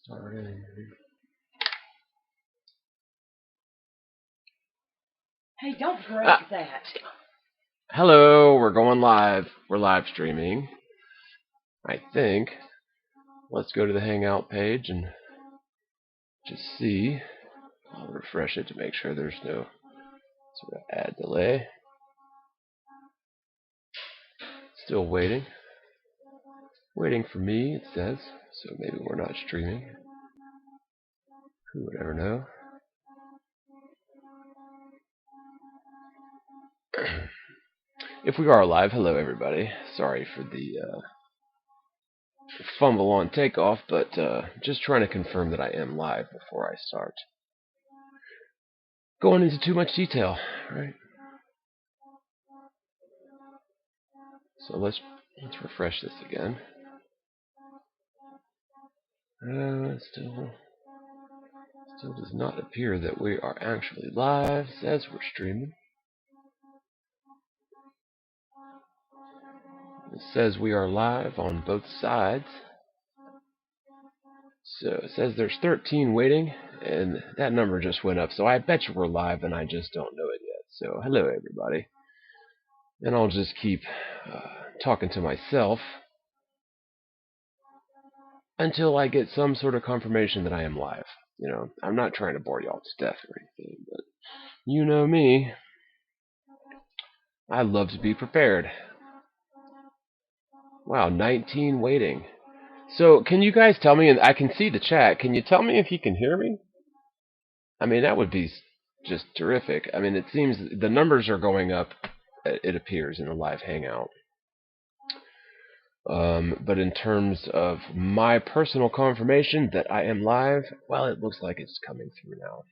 Starting. Hey, don't break that. Hello, we're going live. We're live streaming. I think. Let's go to the Hangout page and just see. I'll refresh it to make sure there's no sort of ad delay. Still waiting. Waiting for me, it says. So maybe we're not streaming. Who would ever know? If we are live, hello everybody. Sorry for the fumble on takeoff, but just trying to confirm that I am live before I start going into too much detail, right? So let's refresh this again. Still does not appear that we are actually live. It says we're streaming. It says we are live on both sides. So it says there's 13 waiting, and that number just went up. So I bet you we're live, and I just don't know it yet. So hello everybody. And I'll just keep talking to myself until I get some sort of confirmation that I am live. You know, I'm not trying to bore y'all to death or anything, but you know me. I love to be prepared. Wow, 19 waiting. So, can you guys tell me, and I can see the chat, can you tell me if you can hear me? I mean, that would be just terrific. I mean, it seems the numbers are going up, it appears, in the live hangout. But in terms of my personal confirmation that I am live, well, it looks like it's coming through now.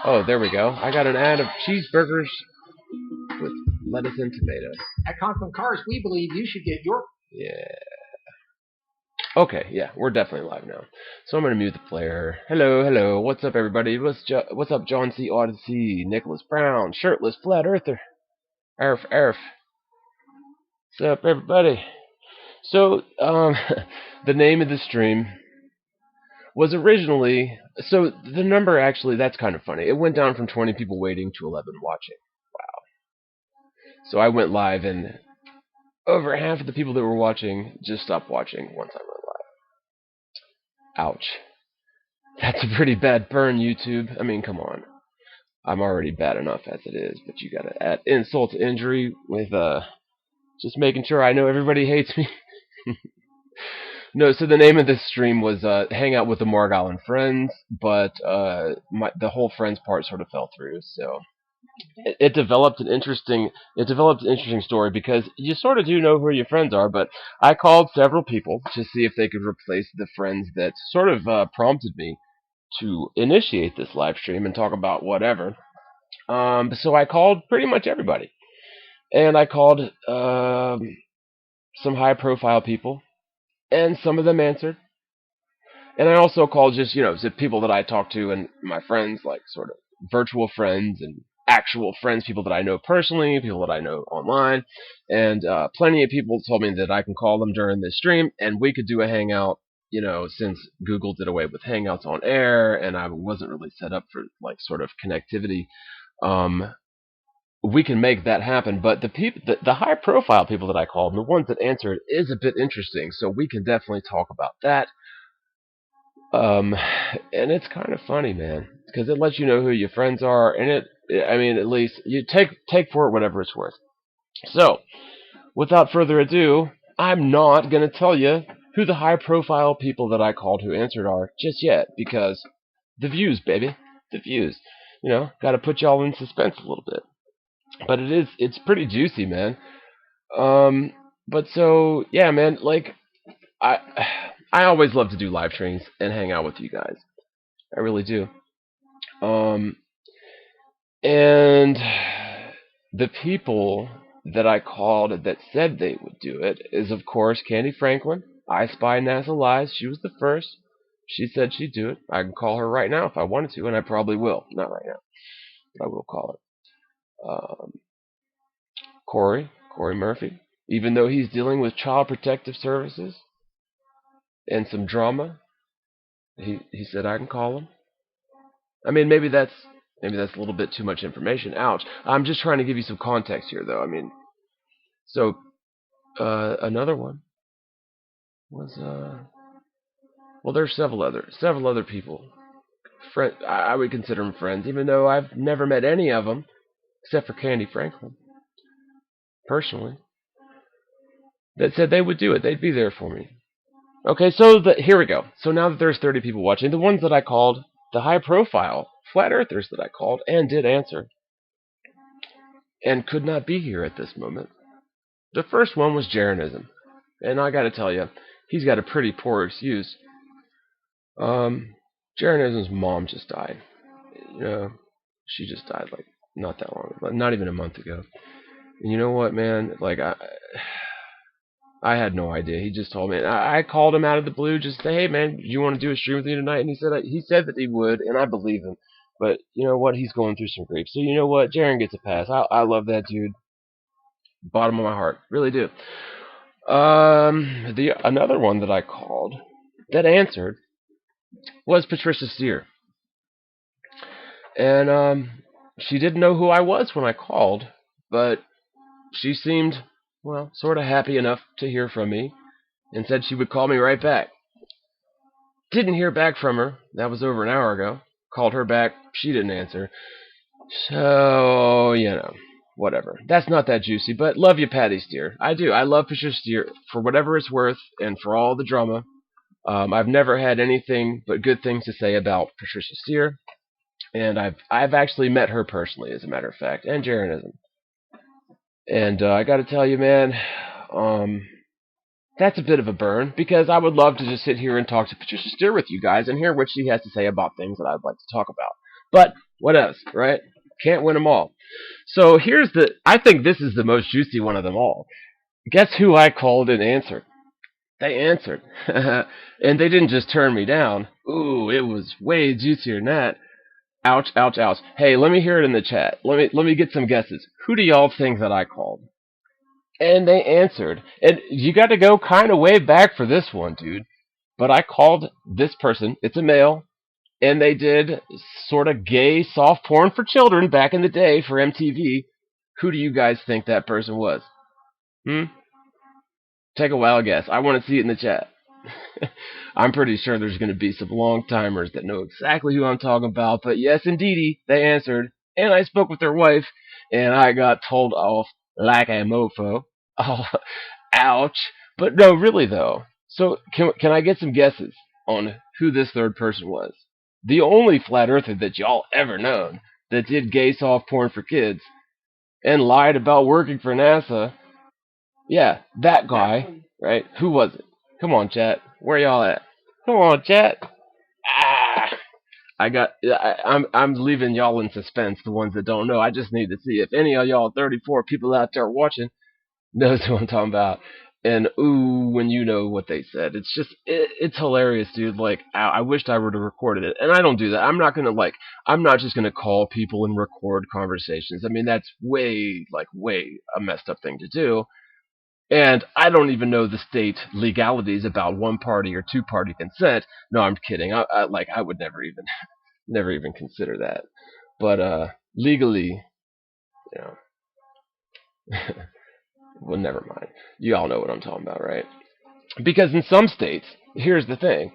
Oh, there we go. I got an ad of cheeseburgers with lettuce and tomato. At Conklin Cars, we believe you should get your... Yeah. Okay, yeah, we're definitely live now. So I'm going to mute the player. Hello. What's up, everybody? What's up, John C. Odyssey, Nicholas Brown, Shirtless Flat Earther. Arf. What's up, everybody? So, the name of the stream was originally... So, the number actually, that's kind of funny. It went down from 20 people waiting to 11 watching. Wow. So I went live, and over half of the people that were watching just stopped watching once I went live. Ouch. That's a pretty bad burn, YouTube. I mean, come on. I'm already bad enough as it is, but you gotta add insult to injury with just making sure I know everybody hates me. No, so the name of this stream was Hangout with TheMorgile and Friends, but the whole friends part sort of fell through. So it developed an interesting story because you sort of do know who your friends are, but I called several people to see if they could replace the friends that sort of prompted me to initiate this live stream and talk about whatever. So I called pretty much everybody, and I called some high-profile people, and some of them answered. And I also called just, people that I talk to and my friends, like sort of virtual friends and actual friends, people that I know personally, people that I know online. And plenty of people told me that I can call them during this stream and we could do a hangout, since Google did away with Hangouts on air and I wasn't really set up for like sort of connectivity. We can make that happen, but the high profile people that I called and the ones that answered is a bit interesting, so we can definitely talk about that. And it's kind of funny, man, because it lets you know who your friends are, and at least you take for it whatever it's worth. So, without further ado, I'm not gonna tell you who the high-profile people that I called who answered are just yet, because the views, baby, the views. Gotta put y'all in suspense a little bit. But it's pretty juicy, man. But so yeah, man, like I always love to do live streams and hang out with you guys. I really do. And the people that I called that said they would do it is, of course, Candy Franklin. I Spy NASA Lies. She was the first. She said she'd do it. I can call her right now if I wanted to, and I probably will. Not right now, but I will call her. Corey Murphy. Even though he's dealing with Child Protective Services and some drama, He said I can call him. I mean, maybe that's a little bit too much information. Ouch. I'm just trying to give you some context here, though. I mean, so another one was well, there's several other people. I would consider them friends, even though I've never met any of them except for Candy Franklin personally. That said they would do it. They'd be there for me. Okay, so here we go. So now that there's 30 people watching, the ones that I called, the high-profile flat earthers that I called and did answer, and could not be here at this moment. The first one was Jeranism, and I got to tell you, he's got a pretty poor excuse. Jeranism's mom just died. You know, she just died like not that long ago, not even a month ago. And you know what, man? Like I had no idea. He just told me. I called him out of the blue, just say, "Hey, man, do you want to do a stream with me tonight?" And he said that he would, and I believe him. But you know what? He's going through some grief. So you know what? Jaren gets a pass. I love that dude. Bottom of my heart, really do. Another one that I called that answered was Patricia Steer, and she didn't know who I was when I called, but she seemed sort of happy enough to hear from me, and said she would call me right back. Didn't hear back from her. That was over an hour ago. Called her back. She didn't answer. So, whatever. That's not that juicy, but love you, Patty Steer. I do. I love Patricia Steer for whatever it's worth and for all the drama. I've never had anything but good things to say about Patricia Steer, and I've actually met her personally, as a matter of fact, and Jeranism. And I got to tell you, man, that's a bit of a burn, because I would love to just sit here and talk to Patricia Steer with you guys and hear what she has to say about things that I'd like to talk about. But what else, right? Can't win them all. So I think this is the most juicy one of them all. Guess who I called and answered? They answered. And they didn't just turn me down. Ooh, it was way juicier than that. Ouch, ouch, ouch. Hey, let me hear it in the chat. Let me get some guesses. Who do y'all think that I called? And they answered. And you got to go kind of way back for this one, dude. But I called this person. It's a male. And they did sort of gay soft porn for children back in the day for MTV. Who do you guys think that person was? Take a wild guess. I want to see it in the chat. I'm pretty sure there's going to be some long-timers that know exactly who I'm talking about. But yes, indeedy, they answered. And I spoke with their wife, and I got told off like a mofo. Oh, ouch. But no, really, though. So can I get some guesses on who this third person was? The only flat earther that y'all ever known that did gay soft porn for kids and lied about working for NASA. Yeah, that guy, right? Who was it? Come on, chat. Where y'all at? Come on, chat. Ah, I'm leaving y'all in suspense. The ones that don't know, I just need to see if any of y'all 34 people out there watching knows who I'm talking about. And ooh, when you know what they said, it's hilarious, dude. Like, I wished I would have recorded it, and I don't do that. I'm not just gonna call people and record conversations. I mean, that's way a messed up thing to do. And I don't even know the state legalities about one-party or two-party consent. No, I'm kidding. I would never even consider that. But legally, you know, well, never mind. You all know what I'm talking about, right? Because in some states, here's the thing.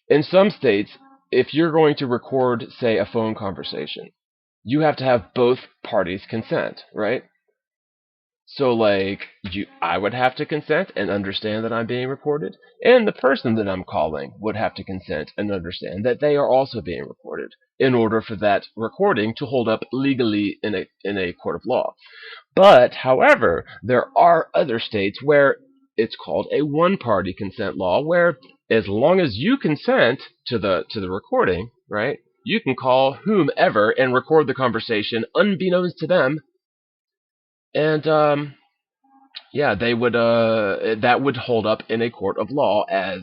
In some states, if you're going to record, say, a phone conversation, you have to have both parties consent, right? So, I would have to consent and understand that I'm being recorded, and the person that I'm calling would have to consent and understand that they are also being recorded in order for that recording to hold up legally in a court of law. But, however, there are other states where it's called a one-party consent law, where as long as you consent to the recording, right, you can call whomever and record the conversation unbeknownst to them. And yeah, they would that would hold up in a court of law as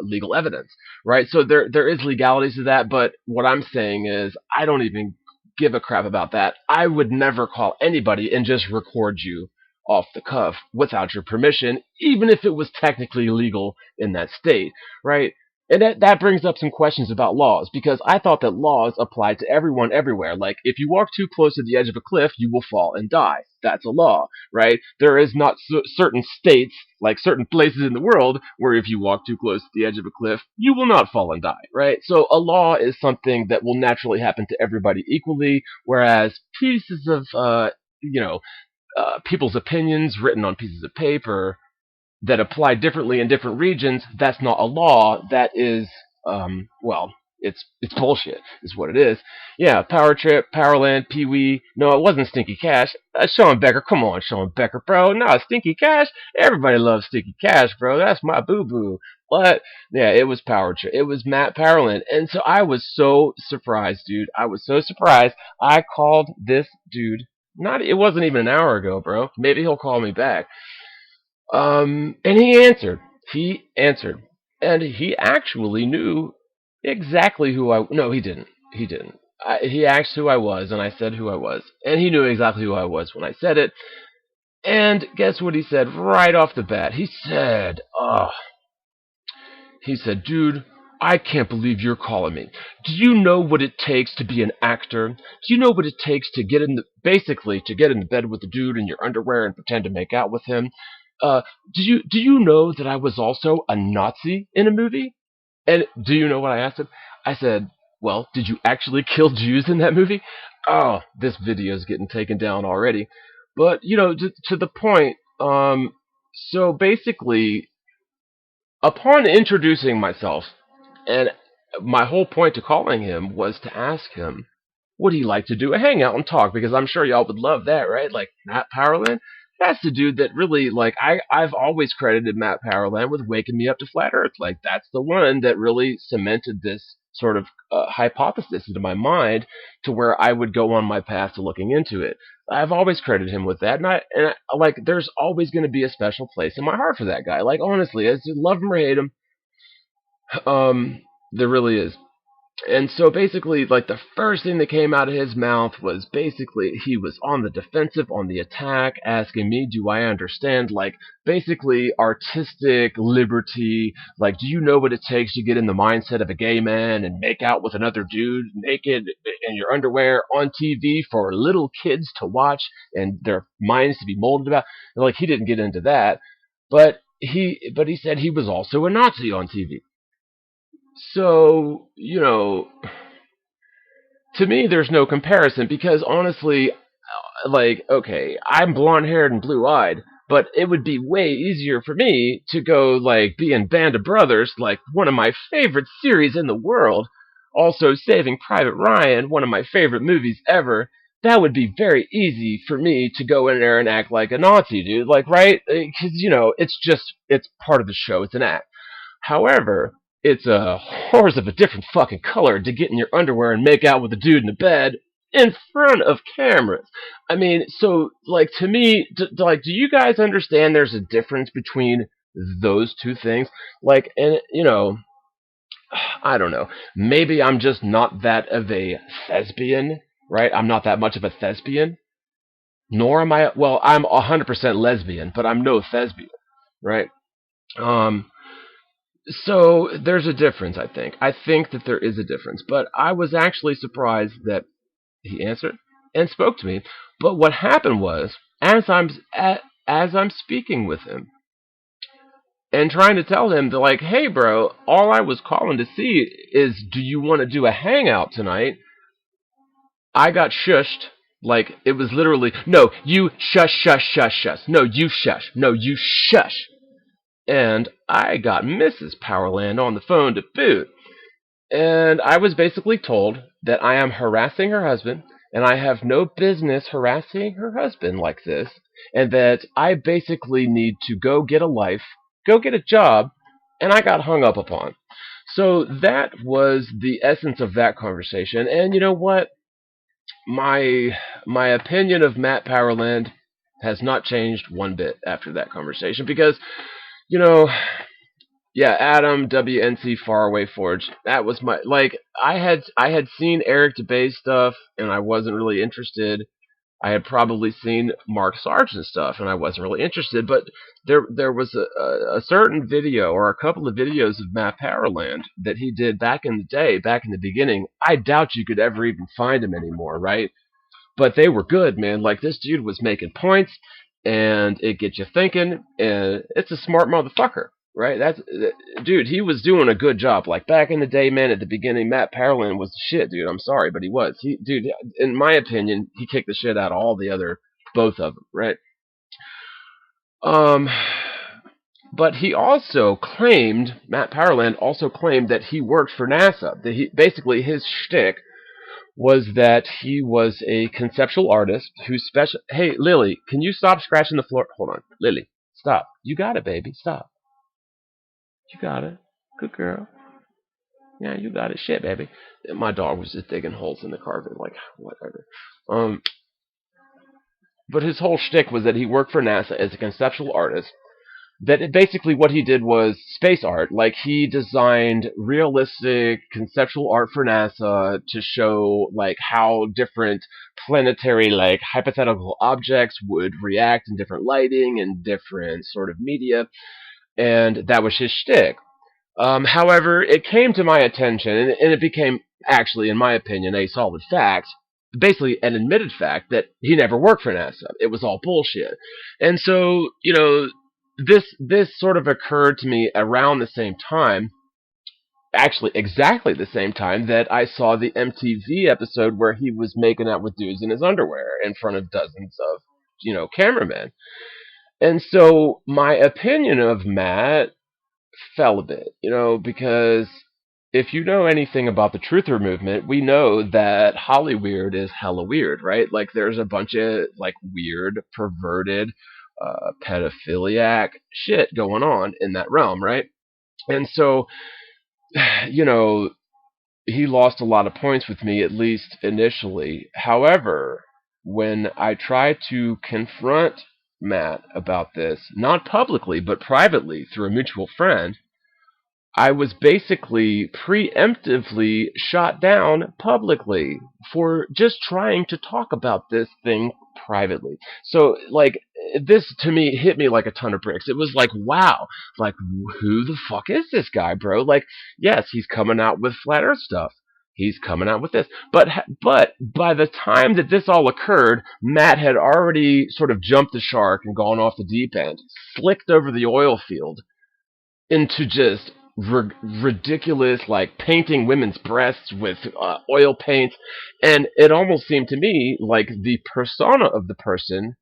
legal evidence, right? So there is legalities to that, but what I'm saying is I don't even give a crap about that. I would never call anybody and just record you off the cuff without your permission, even if it was technically legal in that state, right? And that brings up some questions about laws, because I thought that laws applied to everyone everywhere. Like, if you walk too close to the edge of a cliff, you will fall and die. That's a law, right? There is not certain states, like certain places in the world, where if you walk too close to the edge of a cliff, you will not fall and die, right? So a law is something that will naturally happen to everybody equally, whereas pieces of, people's opinions written on pieces of paper that apply differently in different regions, that's not a law. That is, well, it's bullshit, is what it is. Yeah, Power Trip, Powerland, Pee Wee. No, it wasn't Stinky Cash. Sean Becker, come on, Sean Becker, bro. No, Stinky Cash. Everybody loves Stinky Cash, bro. That's my boo boo. But yeah, it was Power Trip. It was Matt Powerland, and so I was so surprised, dude. I was so surprised. I called this dude. Not, it wasn't even an hour ago, bro. Maybe he'll call me back. And he answered. He answered. And he actually knew exactly who I... No, he didn't. He didn't. He asked who I was, and I said who I was. And he knew exactly who I was when I said it. And guess what he said right off the bat? He said, dude, I can't believe you're calling me. Do you know what it takes to be an actor? Do you know what it takes to basically to get in the bed with a dude in your underwear and pretend to make out with him? Uh, do you know that I was also a Nazi in a movie? And do you know what I asked him? I said, well, did you actually kill Jews in that movie? Oh, this video's getting taken down already. But, to the point, so basically, upon introducing myself, and my whole point to calling him was to ask him, would he like to do a hangout and talk? Because I'm sure y'all would love that, right? Like, Matt Powerland, that's the dude that really, like, I've always credited Matt Powerland with waking me up to flat Earth. Like, that's the one that really cemented this sort of hypothesis into my mind to where I would go on my path to looking into it. I've always credited him with that, like, there's always going to be a special place in my heart for that guy. Like, honestly, I love him or hate him, there really is. And so basically, like, the first thing that came out of his mouth was basically he was on the defensive, on the attack, asking me, do I understand, like, basically artistic liberty? Like, do you know what it takes to get in the mindset of a gay man and make out with another dude naked in your underwear on TV for little kids to watch and their minds to be molded about? And, like, he didn't get into that, but he said he was also a Nazi on TV. So, to me, there's no comparison because honestly, like, okay, I'm blonde haired and blue eyed, but it would be way easier for me to go, like, be in Band of Brothers, like, one of my favorite series in the world. Also, Saving Private Ryan, one of my favorite movies ever. That would be very easy for me to go in there and act like a Nazi, dude. Like, right? Because, it's part of the show. It's an act. However, it's a horse of a different fucking color to get in your underwear and make out with a dude in the bed in front of cameras. I mean, so, like, to me, do you guys understand there's a difference between those two things? Like, and, I don't know. Maybe I'm just not that of a thespian, right? I'm not that much of a thespian. Nor am I, well, I'm 100% lesbian, but I'm no thespian, right? Um, So there's a difference, I think. I think that there is a difference. But I was actually surprised that he answered and spoke to me. But what happened was, as I'm speaking with him and trying to tell him that, like, hey, bro, all I was calling to see is, do you want to do a hangout tonight? I got shushed. Like, it was literally, no, you shush, shush, shush, shush. No, you shush. No, you shush. And I got Mrs. Powerland on the phone to boot. And I was basically told that I am harassing her husband, and I have no business harassing her husband like this, and that I basically need to go get a life, go get a job, and I got hung up upon. So that was the essence of that conversation. And you know what? My opinion of Matt Powerland has not changed one bit after that conversation because, you know, yeah, Adam WNC Faraway Forge. That was I had seen Eric DeBay stuff and I wasn't really interested. I had probably seen Mark Sargent stuff, and I wasn't really interested. But there was a certain video or a couple of videos of Matt Powerland that he did back in the day, back in the beginning. I doubt you could ever even find him anymore, right? But they were good, man. Like, this dude was making points, and it gets you thinking, and it's a smart motherfucker, right? Dude, he was doing a good job. Like, back in the day, man, at the beginning, Matt Powerland was the shit, dude. I'm sorry, but he was. Dude, in my opinion, he kicked the shit out of all the other, both of them, right? Um, but he also claimed, Matt Powerland also claimed that he worked for NASA. That basically his shtick was that he was a conceptual artist who special. Hey, Lily, can you stop scratching the floor? Hold on, Lily, stop. You got it, baby. Stop. You got it. Good girl. Yeah, you got it. Shit, baby. My dog was just digging holes in the carpet, like whatever. But his whole shtick was that he worked for NASA as a conceptual artist, that basically what he did was space art. Like, he designed realistic conceptual art for NASA to show like how different planetary like hypothetical objects would react in different lighting and different sort of media, and that was his shtick. However, it came to my attention, and it became, actually, in my opinion, a solid fact, basically an admitted fact, that he never worked for NASA. It was all bullshit. And so, this sort of occurred to me around the same time, actually exactly the same time that I saw the MTV episode where he was making out with dudes in his underwear in front of dozens of, cameramen. And so my opinion of Matt fell a bit, because if you know anything about the truther movement, we know that Hollyweird is hella weird, right? Like, there's a bunch of like weird, perverted, pedophiliac shit going on in that realm, right? And so, you know, he lost a lot of points with me, at least initially. However, when I tried to confront Matt about this, not publicly, but privately through a mutual friend, I was basically preemptively shot down publicly for just trying to talk about this thing privately. So, like, this to me hit me like a ton of bricks. It was like, wow, like, who the fuck is this guy, bro? Like, yes, he's coming out with flat earth stuff. He's coming out with this. But by the time that this all occurred, Matt had already sort of jumped the shark and gone off the deep end, slicked over the oil field into just ridiculous, like painting women's breasts with oil paint, and it almost seemed to me like the persona of the person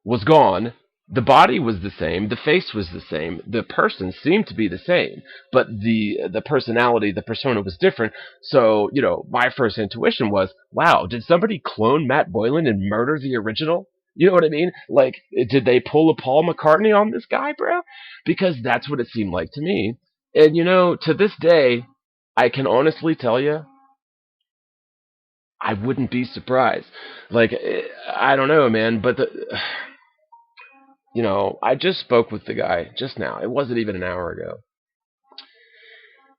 was gone. The body was the same, the face was the same, the person seemed to be the same, but the personality, the persona was different. So, my first intuition was, wow, did somebody clone Matt Boylan and murder the original? You know what I mean? Like, did they pull a Paul McCartney on this guy, bro? Because that's what it seemed like to me. And, to this day, I can honestly tell you, I wouldn't be surprised. Like, I don't know, man, but I just spoke with the guy just now. It wasn't even an hour ago.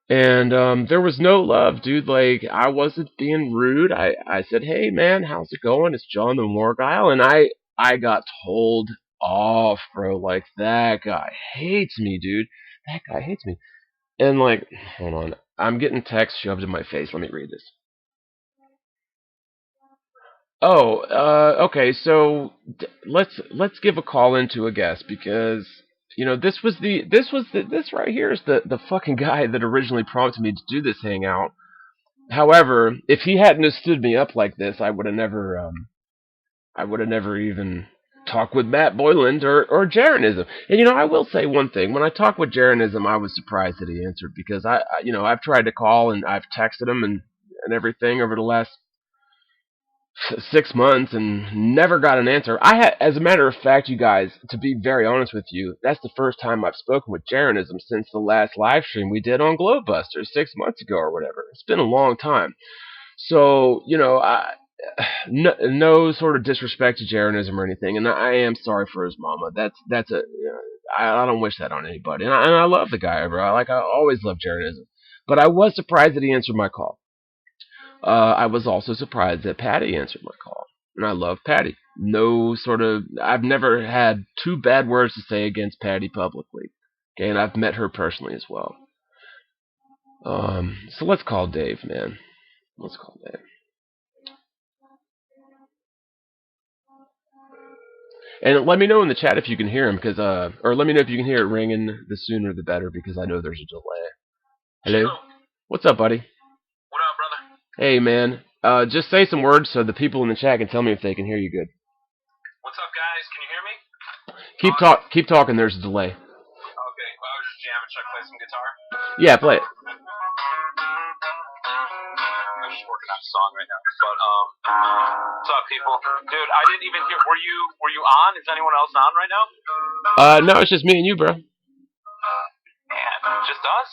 And there was no love, dude. Like, I wasn't being rude. I said, hey, man, how's it going? It's John TheMorgile. And I got told off, bro. Like, that guy hates me, dude. That guy hates me. And, like, hold on. I'm getting text shoved in my face. Let me read this. Oh, okay. So let's give a call into a guest, because this right here is the fucking guy that originally prompted me to do this hangout. However, if he hadn't have stood me up like this, I would have never even talked with Matt Boyland or Jaronism. And I will say one thing: when I talked with Jaronism, I was surprised that he answered, because I've tried to call and I've texted him and everything over the last 6 months and never got an answer. As a matter of fact, you guys, to be very honest with you, that's the first time I've spoken with Jaronism since the last live stream we did on Globebusters 6 months ago or whatever. It's been a long time. So, no sort of disrespect to Jaronism or anything, and I am sorry for his mama. I don't wish that on anybody. And I love the guy, bro. I always love Jaronism. But I was surprised that he answered my call. I was also surprised that Patty answered my call, and I love Patty. No sort of, I've never had two bad words to say against Patty publicly. Okay, and I've met her personally as well. So let's call Dave, man. Let's call Dave. And let me know in the chat if you can hear him, because or let me know if you can hear it ringing. The sooner the better, because I know there's a delay. Hello. What's up, buddy? What up, brother? Hey, man. Just say some words so the people in the chat can tell me if they can hear you good. What's up, guys? Can you hear me? Keep talking. There's a delay. Okay. Well, I was just jamming. Should I play some guitar? Yeah, play it. I'm just working on a song right now. But what's up, people? Dude, I didn't even hear. Were you on? Is anyone else on right now? No, it's just me and you, bro. Man, just us?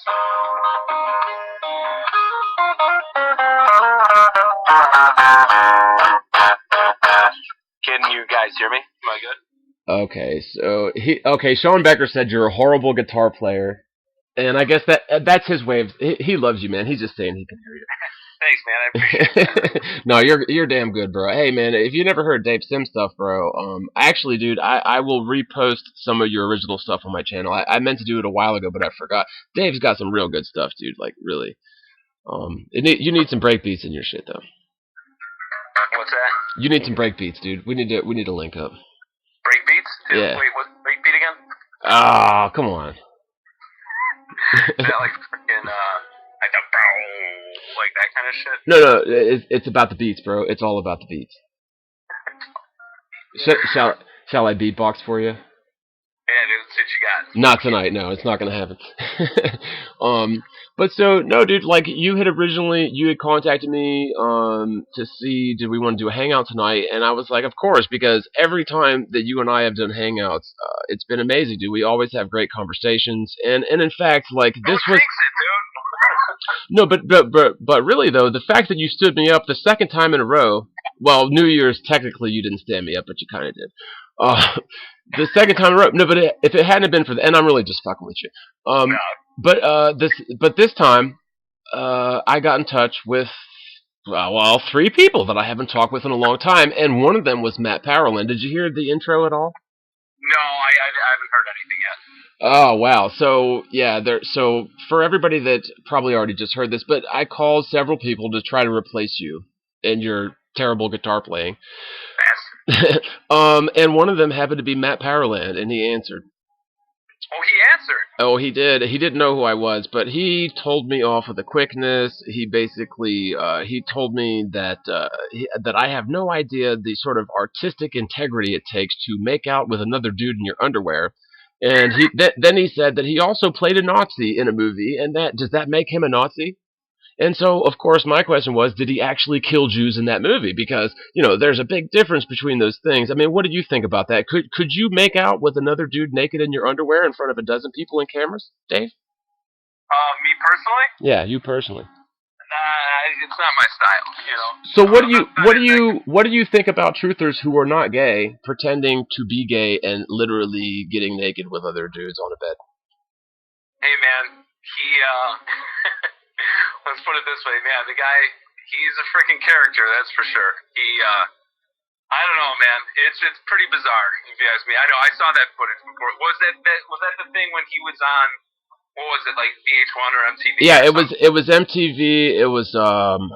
Can you guys hear me? Am I good? Okay, Sean Becker said you're a horrible guitar player, and I guess that's his way of, he loves you, man. He's just saying he can hear you. Thanks, man. I appreciate it. No, you're damn good, bro. Hey, man, if you never heard Dave Sim stuff, bro, actually, dude, I will repost some of your original stuff on my channel. I meant to do it a while ago, but I forgot. Dave's got some real good stuff, dude. Like, really. You need some breakbeats in your shit, though. What's that? You need some breakbeats, dude. We need to link up. Breakbeats? Yeah. Wait, what? Breakbeat again? Ah, come on. Is that like freaking like the like that kind of shit? No, it's about the beats, bro. It's all about the beats. Shall I beatbox for you? Yeah, dude, that's what you got. Not tonight, no. It's not gonna happen. But so no, dude. Like you had contacted me to see did we want to do a hangout tonight, and I was like, of course, because every time that you and I have done hangouts, it's been amazing, dude. We always have great conversations, and in fact, like this was. No, but really though, the fact that you stood me up the second time in a row, well, New Year's technically you didn't stand me up, but you kind of did. The second time in a row, no, but if it hadn't been for and I'm really just fucking with you. No. But this time, I got in touch with three people that I haven't talked with in a long time, and one of them was Matt Powerland. Did you hear the intro at all? No, I haven't heard anything yet. Oh wow! So yeah, so for everybody that probably already just heard this, but I called several people to try to replace you and your terrible guitar playing. And one of them happened to be Matt Powerland, and he answered. Oh, he answered. Oh, he did. He didn't know who I was, but he told me off with a quickness. He basically he told me that that I have no idea the sort of artistic integrity it takes to make out with another dude in your underwear. And then he said that he also played a Nazi in a movie, and does that make him a Nazi? And so, of course, my question was, did he actually kill Jews in that movie? Because, there's a big difference between those things. I mean, what do you think about that? Could you make out with another dude naked in your underwear in front of a dozen people in cameras, Dave? Me personally? Yeah, you personally. It's not my style, So what do you think about truthers who are not gay, pretending to be gay and literally getting naked with other dudes on a bed? Hey, man, let's put it this way, man. The guy, he's a freaking character, that's for sure. I don't know, man. It's pretty bizarre, if you ask me. I know, I saw that footage before. Was that the thing when he was on, what was it, like VH1 or MTV? Yeah, it was MTV. It was,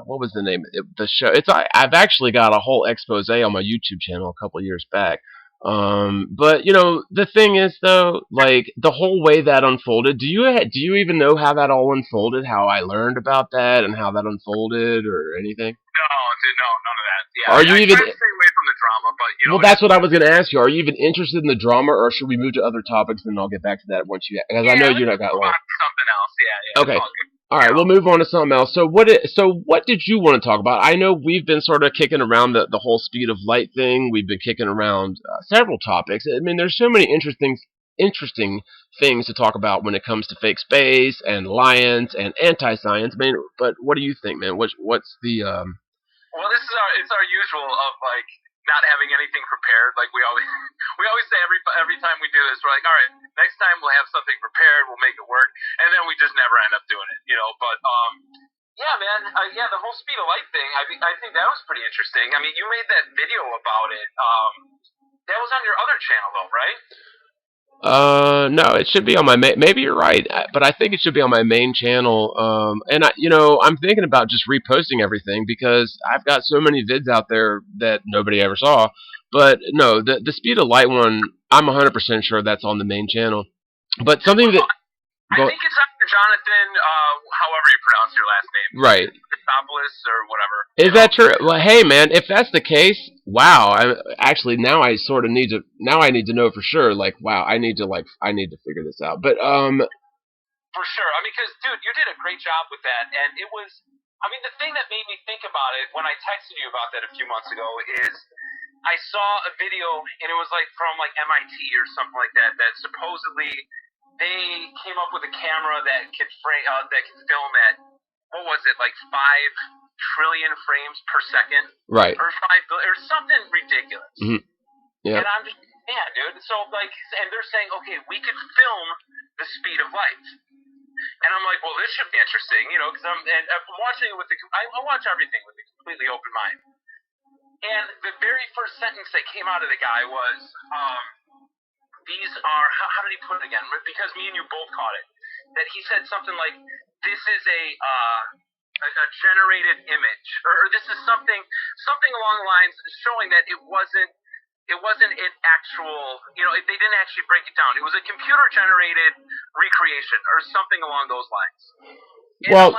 what was the name of the show? I've actually got a whole expose on my YouTube channel a couple years back. But the thing is though, like the whole way that unfolded, do you even know how that all unfolded, how I learned about that and how that unfolded or anything? No, dude, no, none of that. Yeah, Are you I even try to stay away from the drama, but Well, that's what I was going to ask you. Are you even interested in the drama, or should we move to other topics and I'll get back to that once because I know you're not got long. Something else. Yeah. Okay. All right, we'll move on to something else. So what did you want to talk about? I know we've been sort of kicking around the whole speed of light thing. We've been kicking around several topics. I mean, there's so many interesting things to talk about when it comes to fake space and lions and anti-science. I mean, but what do you think, man? What's the Well, it's our usual of like not having anything prepared. Like we always say every time we do this, we're like, all right, next time we'll have something prepared, we'll make it work, and then we just never end up doing it, But Yeah, man. Yeah, the whole speed of light thing. I think that was pretty interesting. I mean, you made that video about it. That was on your other channel, though, right? No, it should be on my maybe you're right, but I think it should be on my main channel. And I'm thinking about just reposting everything because I've got so many vids out there that nobody ever saw. But no, the speed of light one, I'm 100% sure that's on the main channel. But something that I think it's under Jonathan, however you pronounce your last name. Right. Topless or whatever. Is that true? Well, hey, man, if that's the case, wow. Actually, now I sort of need to. Now I need to know for sure. Like, wow, I need to figure this out. But For sure. I mean, because dude, you did a great job with that, and it was. I mean, the thing that made me think about it when I texted you about that a few months ago is I saw a video, and it was like from like MIT or something like that. That supposedly they came up with a camera that could film at what was it, like 5 trillion frames per second, right, or or something ridiculous. Mm-hmm. Yeah. And I'm just, yeah, dude. So like, and they're saying, okay, we could film the speed of light. And I'm like, well, this should be interesting, because I'm watching it with I watch everything with a completely open mind. And the very first sentence that came out of the guy was, these are, how did he put it again? Because me and you both caught it. That he said something like, this is a generated image, or this is something along the lines showing that it wasn't an actual, they didn't actually break it down. It was a computer generated recreation or something along those lines. And well,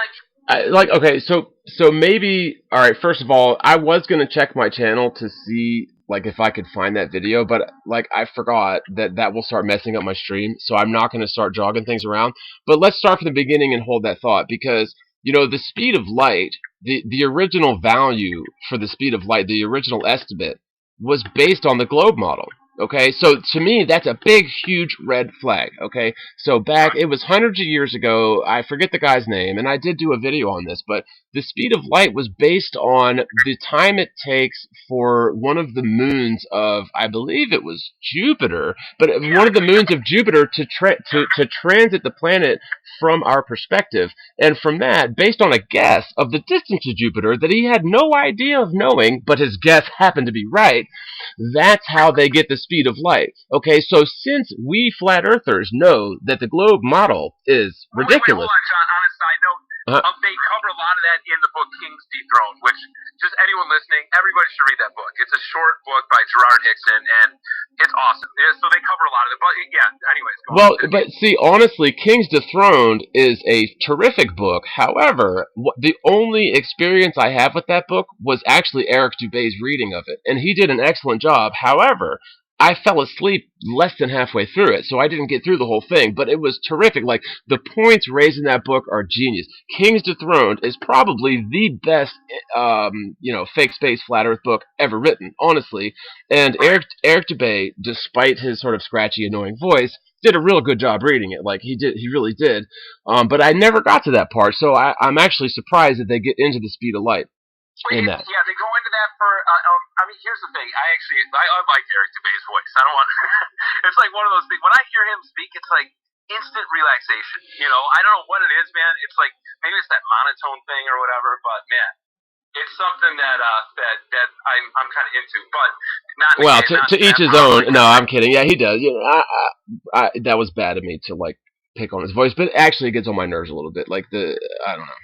I'm okay, so maybe, all right, first of all, I was going to check my channel to see like if I could find that video, but like I forgot that will start messing up my stream, so I'm not going to start jogging things around. But let's start from the beginning and hold that thought, because the speed of light, the original value for the speed of light, the original estimate was based on the globe model. Okay, so to me, that's a big, huge red flag. Okay, so it was hundreds of years ago. I forget the guy's name, and I did do a video on this, but the speed of light was based on the time it takes for one of the moons of, I believe it was Jupiter, but one of the moons of Jupiter to transit the planet from our perspective. And from that, based on a guess of the distance to Jupiter that he had no idea of knowing, but his guess happened to be right, that's how they get the speed of light. Okay, so since we flat earthers know that the globe model is ridiculous. Wait, hold on, John. On a side note, they cover a lot of that in the book King's Dethroned, which, just anyone listening, everybody should read that book. It's a short book by Gerard Hickson, and it's awesome. Yeah, so they cover a lot of it. But yeah, anyways, go on. But see, honestly, King's Dethroned is a terrific book. However, the only experience I have with that book was actually Eric Dubé's reading of it, and he did an excellent job. However, I fell asleep less than halfway through it, so I didn't get through the whole thing, but it was terrific. Like, the points raised in that book are genius. King's Dethroned is probably the best, fake space flat earth book ever written, honestly. And Eric Dubé, despite his sort of scratchy, annoying voice, did a real good job reading it. Like, he really did. But I never got to that part, so I'm actually surprised that they get into the speed of light. Yeah, they go into that for. I mean, here's the thing. I like Eric Dubé's voice. I don't want. It's like one of those things. When I hear him speak, it's like instant relaxation. I don't know what it is, man. It's like maybe it's that monotone thing or whatever. But man, it's something that I'm kind of into. But not. Well, to each his own. No, I'm kidding. Yeah, he does. That was bad of me to like pick on his voice, but actually it gets on my nerves a little bit. Like I don't know.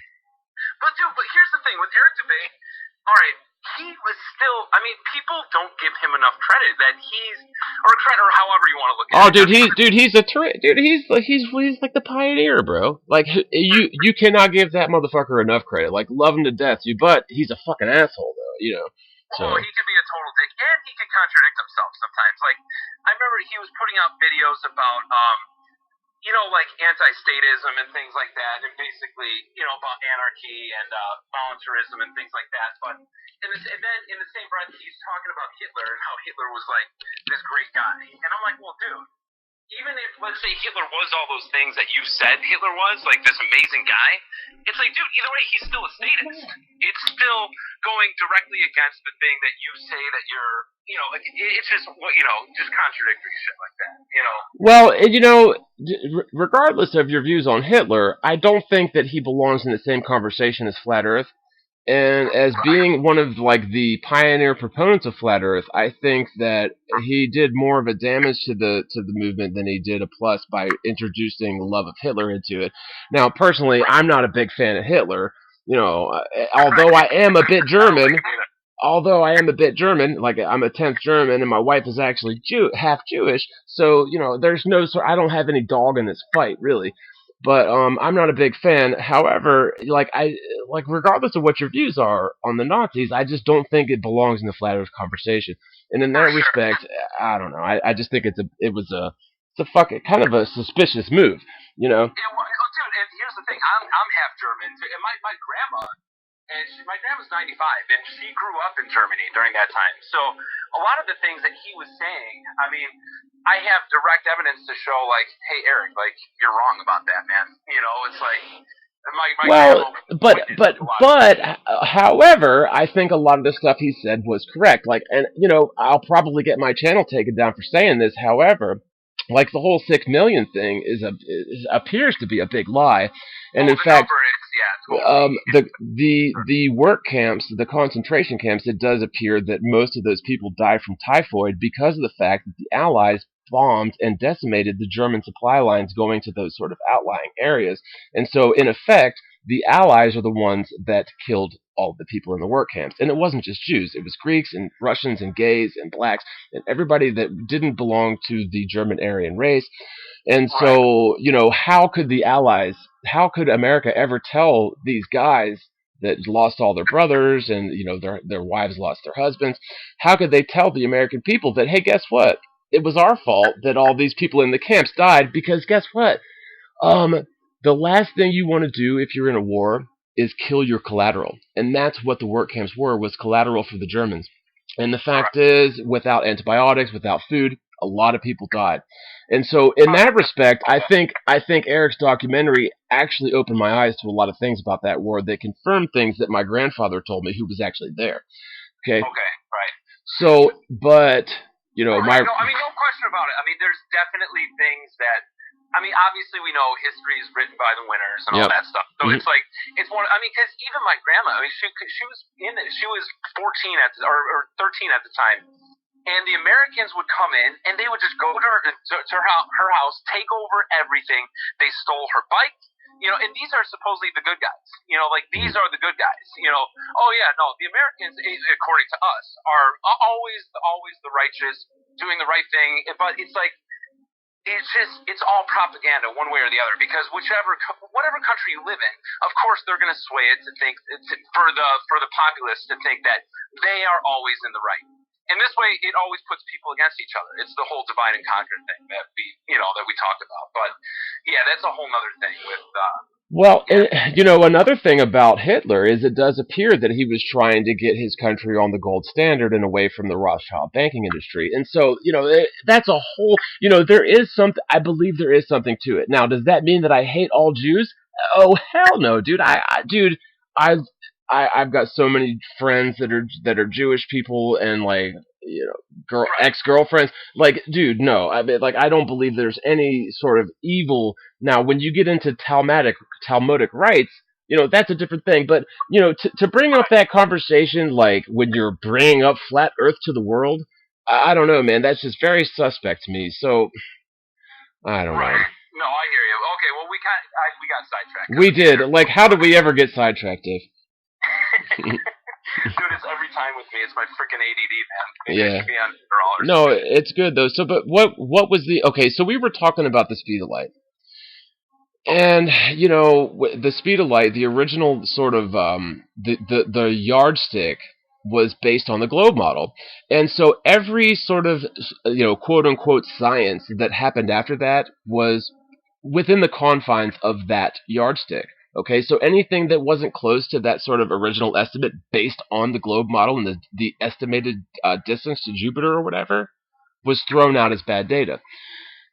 But here's the thing with Eric Dubé. All right, he was still. I mean, people don't give him enough credit that credit, or however you want to look at it. He's like the pioneer, bro. Like you cannot give that motherfucker enough credit. Like, love him to death, but he's a fucking asshole, though. So. Oh, he could be a total dick, and he could contradict himself sometimes. Like, I remember he was putting out videos about like anti-statism and things like that, and basically, about anarchy and voluntarism and things like that. But and then in the same breath, he's talking about Hitler and how Hitler was like this great guy, and I'm like, well, dude, even if, let's say, Hitler was all those things that you said Hitler was, like this amazing guy, it's like, dude, either way, he's still a statist. It's still going directly against the thing that you say that you're, like, it's just, just contradictory shit like that, Well, regardless of your views on Hitler, I don't think that he belongs in the same conversation as Flat Earth. And as being one of the pioneer proponents of Flat Earth, I think that he did more of a damage to the movement than he did a plus by introducing the love of Hitler into it. Now, personally, I'm not a big fan of Hitler. Although I am a bit German. Like I'm a 10th German, and my wife is actually half Jewish. So there's I don't have any dog in this fight, really. But I'm not a big fan. However, regardless of what your views are on the Nazis, I just don't think it belongs in the Flat Earth conversation. And in that respect, I don't know. I just think it's a fucking kind of a suspicious move, Yeah, well, dude, and here's the thing. I'm half German, and my grandma, my grandma's 95, and she grew up in Germany during that time. So a lot of the things that he was saying, I mean, I have direct evidence to show, like, hey, Eric, like, you're wrong about that, man. It's like, however, I think a lot of the stuff he said was correct. And I'll probably get my channel taken down for saying this. However, like the whole 6 million thing appears to be a big lie, and in fact, the work camps, the concentration camps, it does appear that most of those people died from typhoid because of the fact that the Allies bombed and decimated the German supply lines going to those sort of outlying areas. And so, in effect, the Allies are the ones that killed all the people in the work camps. And it wasn't just Jews. It was Greeks and Russians and gays and blacks and everybody that didn't belong to the German Aryan race. And so, how could America ever tell these guys that lost all their brothers and, their wives lost their husbands? How could they tell the American people that, hey, guess what? It was our fault that all these people in the camps died, because guess what? The last thing you want to do if you're in a war is kill your collateral. And that's what the work camps was collateral for the Germans. And the fact is, without antibiotics, without food, a lot of people died. And so, in that respect, I think Eric's documentary actually opened my eyes to a lot of things about that war that confirmed things that my grandfather told me, who was actually there. Okay. Okay. Right. So, but no question about it. I mean, there's definitely things that. I mean, obviously we know history is written by the winners and all that stuff. So it's like it's one. I mean, because even my grandma. I mean, she was 14 or 13 at the time. And the Americans would come in, and they would just go to her house, take over everything. They stole her bike, and these are supposedly the good guys. These are the good guys. Oh yeah, no, the Americans, according to us, are always the righteous, doing the right thing. But it's like, it's all propaganda one way or the other, because whatever country you live in, of course they're going to sway it to think for the populace to think that they are always in the right. And this way, it always puts people against each other. It's the whole divide and conquer thing that we talked about. But yeah, that's a whole other thing with. Another thing about Hitler is it does appear that he was trying to get his country on the gold standard and away from the Rothschild banking industry. And so, that's a whole. There is something. I believe there is something to it. Now, does that mean that I hate all Jews? Oh hell no, dude! I've got so many friends that are Jewish people and ex-girlfriends. Like, dude, no. I mean, I don't believe there's any sort of evil. Now, when you get into Talmudic rights, that's a different thing. But to bring up that conversation, when you're bringing up flat Earth to the world, I don't know, man. That's just very suspect to me. So I don't know. No, I hear you. Okay, well, we got sidetracked. We did. How did we ever get sidetracked, Dave? Dude, it's every time with me. It's my freaking ADD, man. Yeah. No, it's good though. So, but what was the? Okay, so we were talking about the speed of light, and the speed of light, the original sort of the yardstick was based on the globe model, and so every sort of quote unquote science that happened after that was within the confines of that yardstick. Okay, so anything that wasn't close to that sort of original estimate based on the globe model and the estimated distance to Jupiter or whatever was thrown out as bad data.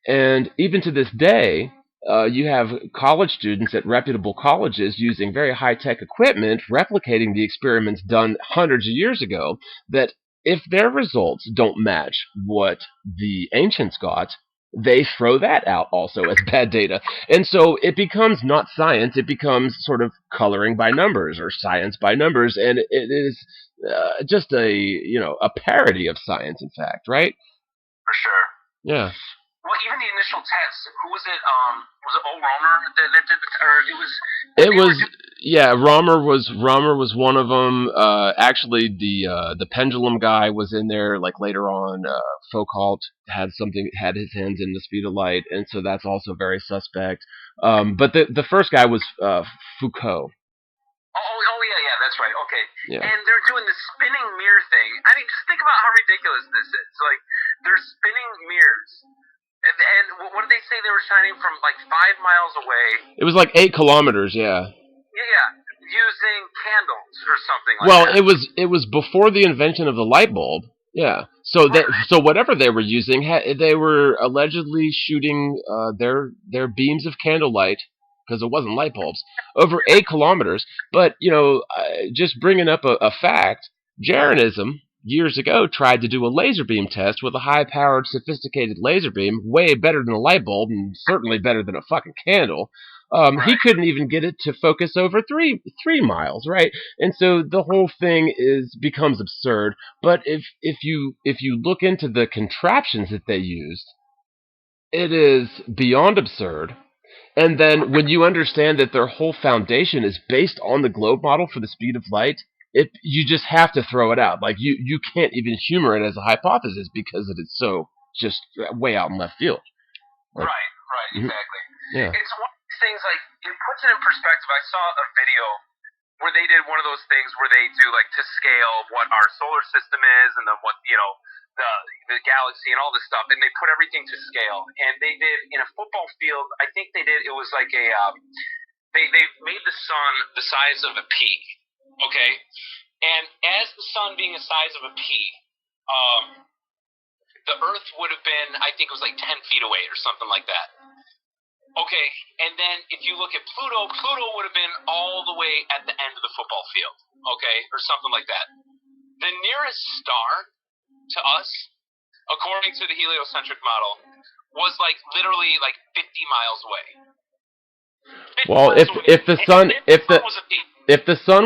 And even to this day, you have college students at reputable colleges using very high-tech equipment replicating the experiments done hundreds of years ago, that if their results don't match what the ancients got, they throw that out also as bad data. And so it becomes not science, it becomes sort of coloring by numbers or science by numbers, and it is just a parody of science, in fact, right? For sure. Yeah. Well, even the initial test, who was it? Was it old Romer that did the, or it was? It was, yeah. Romer was one of them. Actually, the pendulum guy was in there. Like later on, Foucault had his hands in the speed of light, and so that's also very suspect. But the first guy was Foucault. Oh yeah, that's right. Okay. Yeah. And they're doing the spinning mirror thing. I mean, just think about how ridiculous this is. Like, they're spinning mirrors. And what did they say they were shining from, like, 5 miles away? It was like 8 kilometers, yeah. Yeah, using candles or something like well, that. Well, it was before the invention of the light bulb. Yeah. So so whatever they were using, they were allegedly shooting their beams of candlelight, because it wasn't light bulbs, over 8 kilometers. But just bringing up a fact, Jeranism years ago tried to do a laser beam test with a high-powered, sophisticated laser beam, way better than a light bulb, and certainly better than a fucking candle. He couldn't even get it to focus over 3 miles, right? And so the whole thing becomes absurd. But if you look into the contraptions that they used, it is beyond absurd. And then when you understand that their whole foundation is based on the globe model for the speed of light, you just have to throw it out. Like you can't even humor it as a hypothesis because it is so just way out in left field. Like, right, exactly. Yeah. It's one of these things, like, it puts it in perspective. I saw a video where they did one of those things where they do, like, to scale what our solar system is and then what, the galaxy and all this stuff, and they put everything to scale. And they did, in a football field, I think they did, it was like they made the sun the size of a pea, okay? And as the sun being the size of a pea, the Earth would have been, I think it was like 10 feet away or something like that. Okay, and then if you look at Pluto would have been all the way at the end of the football field, okay, or something like that. The nearest star to us, according to the heliocentric model, was like literally like 50 miles away. Well, if the sun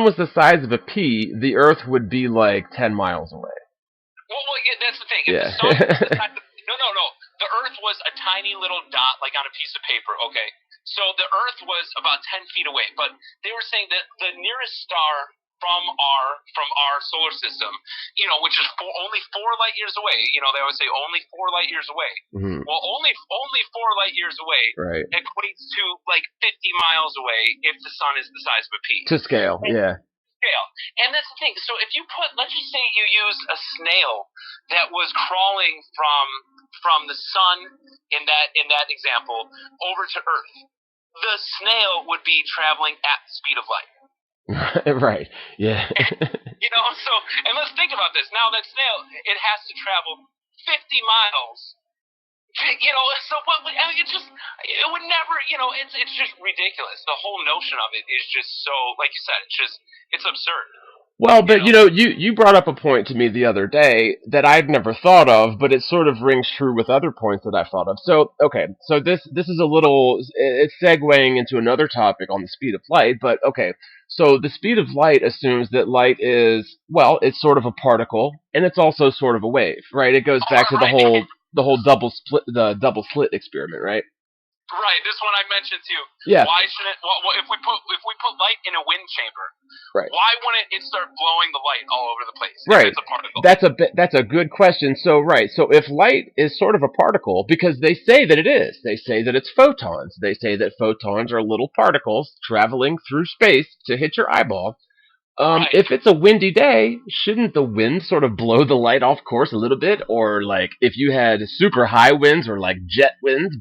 was the size of a pea, the Earth would be like 10 miles away. Well, yeah, that's the thing. If Yeah. the sun was the size of, no. The Earth was a tiny little dot, like on a piece of paper. Okay, so the Earth was about 10 feet away, but they were saying that the nearest star from our solar system, which is only 4 light years away. They always say only 4 light years away. Mm-hmm. Well, only 4 light years away, right, equates to like 50 miles away if the sun is the size of a pea. To scale, yeah. Scale. And that's the thing. So if you let's just say you use a snail that was crawling from the sun in that example over to Earth, the snail would be traveling at the speed of light. Right. Yeah. And let's think about this. Now that snail, it has to travel 50 miles. So what? I mean, it would never. It's just ridiculous. The whole notion of it is just so, like you said, it's absurd. Well, but you brought up a point to me the other day that I'd never thought of, but it sort of rings true with other points that I've thought of. So, okay, so this is a little, it's segueing into another topic on the speed of light, but okay, so the speed of light assumes that light is, well, it's sort of a particle, and it's also sort of a wave, right? It goes back to the whole double slit experiment, right? Right, this one I mentioned too. Yeah. Why shouldn't if we put light in a wind chamber? Right. Why wouldn't it start blowing the light all over the place? Right. If it's a particle. That's a good question. So right. So if light is sort of a particle, because they say that it is, they say that it's photons. They say that photons are little particles traveling through space to hit your eyeball. Right. If it's a windy day, shouldn't the wind sort of blow the light off course a little bit? Or like if you had super high winds or like jet winds,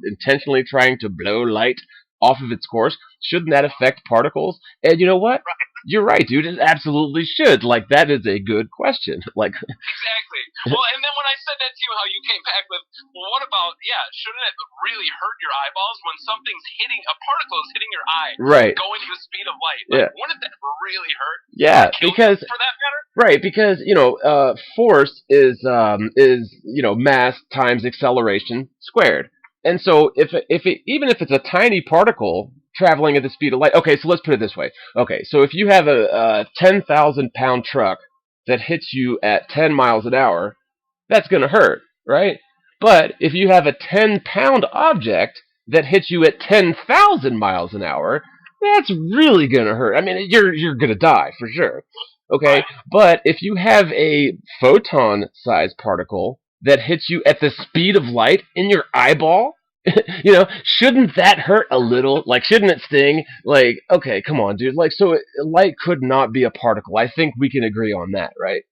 intentionally trying to blow light off of its course, shouldn't that affect particles? And you know what? You're right, dude. It absolutely should. Like, that is a good question. Like, Exactly. Well, and then when I said that to you, how you came back with, well, what about, shouldn't it really hurt your eyeballs when a particle is hitting your eye, right. going to the speed of light? Yeah. Like, wouldn't that really hurt? Yeah, Or kill because you, for that matter? right, because force is mass times acceleration squared, and so even if it's a tiny particle traveling at the speed of light, okay, so let's put it this way. Okay, so if you have a 10,000 pound truck that hits you at 10 miles an hour, that's gonna hurt, right? But if you have a 10-pound object that hits you at 10,000 miles an hour, that's really gonna hurt. I mean, you're gonna die for sure. Okay, Right. but if you have a photon-sized particle that hits you at the speed of light in your eyeball, shouldn't that hurt a little? Like, shouldn't it sting? Like, okay, come on, dude. Like, so light could not be a particle. I think we can agree on that, right?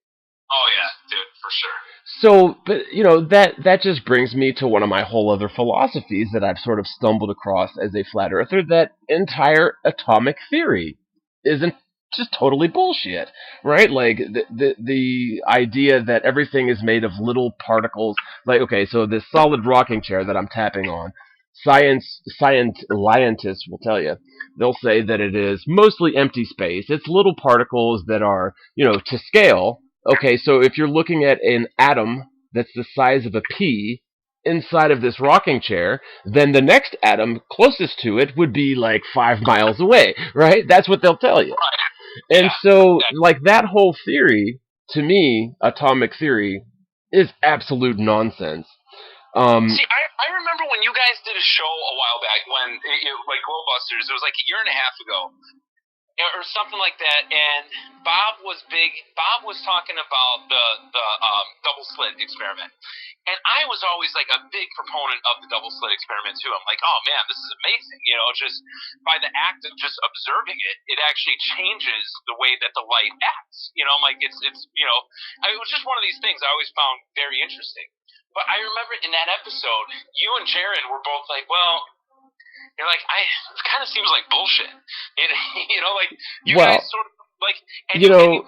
Oh, yeah, dude, for sure. So, but that just brings me to one of my whole other philosophies that I've sort of stumbled across as a flat earther, that entire atomic theory isn't just totally bullshit, right? Like the idea that everything is made of little particles. Like, okay, so this solid rocking chair that I'm tapping on, scientists will tell you, they'll say that it is mostly empty space. It's little particles that are, to scale. Okay, so if you're looking at an atom that's the size of a pea inside of this rocking chair, then the next atom closest to it would be like 5 miles away, right? That's what they'll tell you. Right. And Yeah, so, exactly. like, that whole theory, to me, atomic theory, is absolute nonsense. See, I remember when you guys did a show a while back when, like Glowbusters, it was like a year and a half ago, or something like that, and Bob was big. Bob was talking about the double slit experiment, and I was always like a big proponent of the double slit experiment too. I'm like, oh man, this is amazing. Just by the act of just observing it, it actually changes the way that the light acts. I'm like, it was just one of these things I always found very interesting. But I remember in that episode, you and Jared were both like, well, you're like, it kind of seems like bullshit. Like you well, guys sort of like,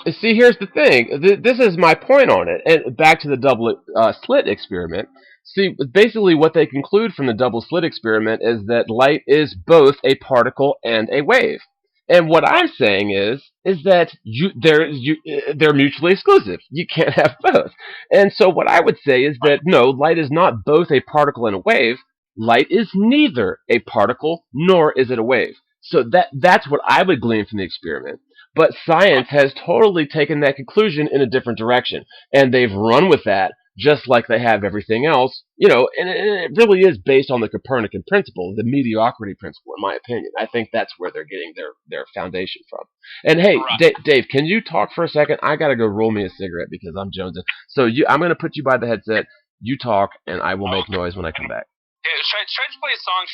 and see, here's the thing. This is my point on it. And back to the double slit experiment. See, basically what they conclude from the double slit experiment is that light is both a particle and a wave. And what I'm saying is that they're mutually exclusive. You can't have both. And so what I would say is that no, light is not both a particle and a wave. Light is neither a particle nor is it a wave. So that's what I would glean from the experiment. But science has totally taken that conclusion in a different direction, and they've run with that just like they have everything else, and it really is based on the Copernican principle, the mediocrity principle, in my opinion. I think that's where they're getting their foundation from. And hey, right. Dave, can you talk for a second? I gotta go roll me a cigarette because I'm jonesing. So I'm gonna put you by the headset. You talk, and I will make noise when I come back. Yeah, should I just play a song?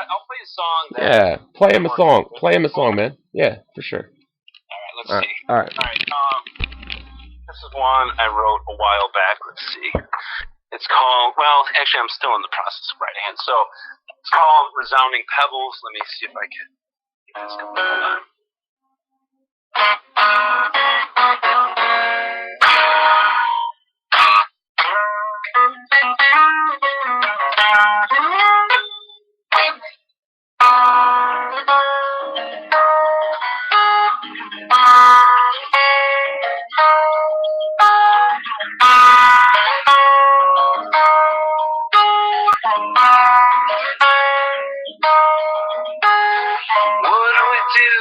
I'll play a song. Yeah, play him a song. Play him a song, man. Yeah, for sure. All right, let's see. All right. This is one I wrote a while back. Let's see. It's called, well, actually, I'm still in the process of writing it. So, it's called Resounding Pebbles. Let me see if I can. Hold on. What do we do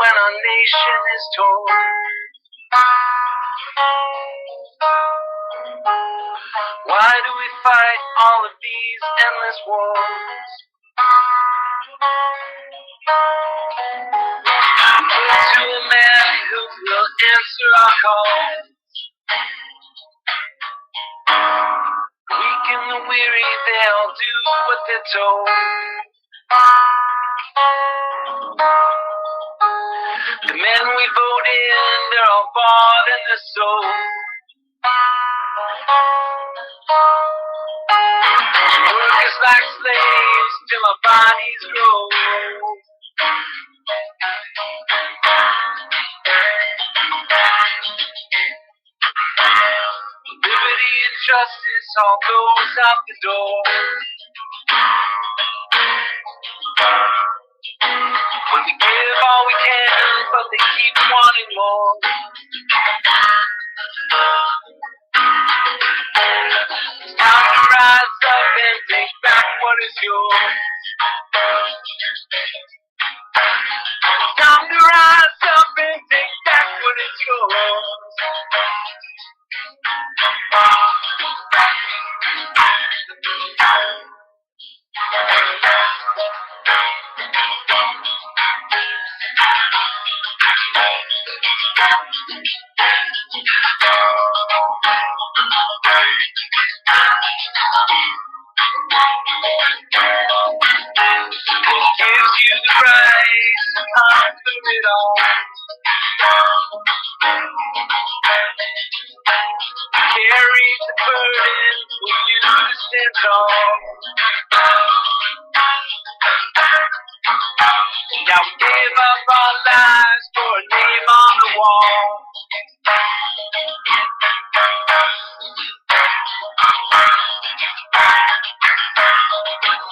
when our nation is torn? Why do we fight all of these endless wars? To a man who will answer our calls. Weak and the weary, they'll do what they're told. The men we vote in, they're all bought and they're sold. Work us like slaves till our bodies grow. all those out the door. When we give all we can, but they keep wanting more. It's time to rise up and take back what is yours. It's time to rise up and take back what is yours. It gives you the right to conquer it all. Carry the burden for you to stand tall. Now we give up our lives for a name on the wall.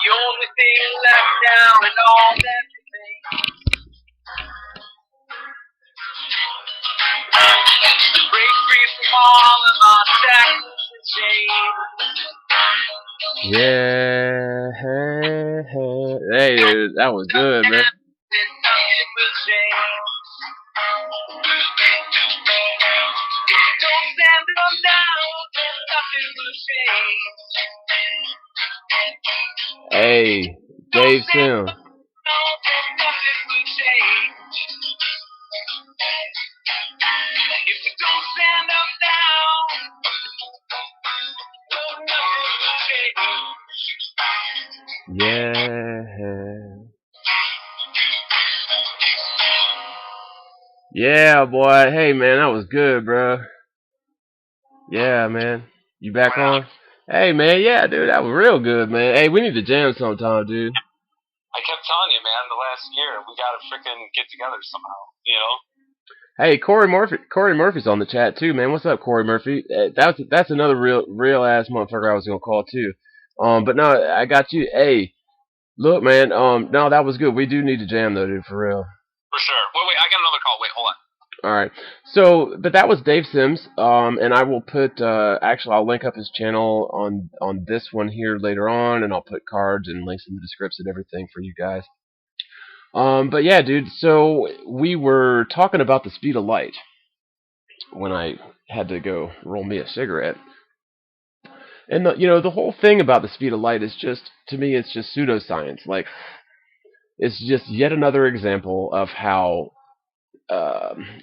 The only thing left now and all that remains to break free from all of our shackles and chains. Yeah, hey, dude, that was good, man. And nothing will change. Don't stand up now, nothing will change. Hey, Dave Sim. Nothing will change. If we don't stand up now, nothing will change. Yeah. Yeah, boy. Hey, man, that was good, bro. Yeah, man. You back on? Hey, man, yeah, dude, that was real good, man. Hey, we need to jam sometime, dude. I kept telling you, man, the last year, we gotta freaking get together somehow, you know? Hey, Corey Murphy's on the chat too, man. What's up, Corey Murphy? That's another real ass motherfucker I was gonna call too. But no, I got you. Hey, look, man. No, that was good. We do need to jam though, dude, for real. For sure. Wait, I got another call. Wait, hold on. All right. So, but that was Dave Sims. And I will put actually I'll link up his channel on this one here later on, and I'll put cards and links in the description and everything for you guys. But yeah, dude, so we were talking about the speed of light when I had to go roll me a cigarette. And the whole thing about the speed of light is just, to me, it's just pseudoscience. Like, it's just yet another example of how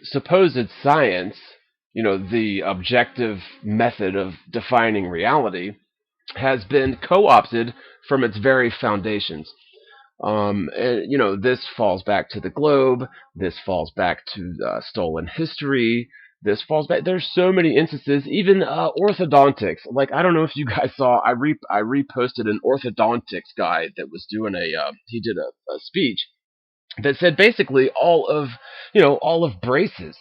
supposed science, the objective method of defining reality, has been co-opted from its very foundations. And, this falls back to the globe. This falls back to stolen history. This falls back. There's so many instances, even orthodontics. Like, I don't know if you guys saw, I reposted an orthodontics guy that was doing he did a speech that said basically all of braces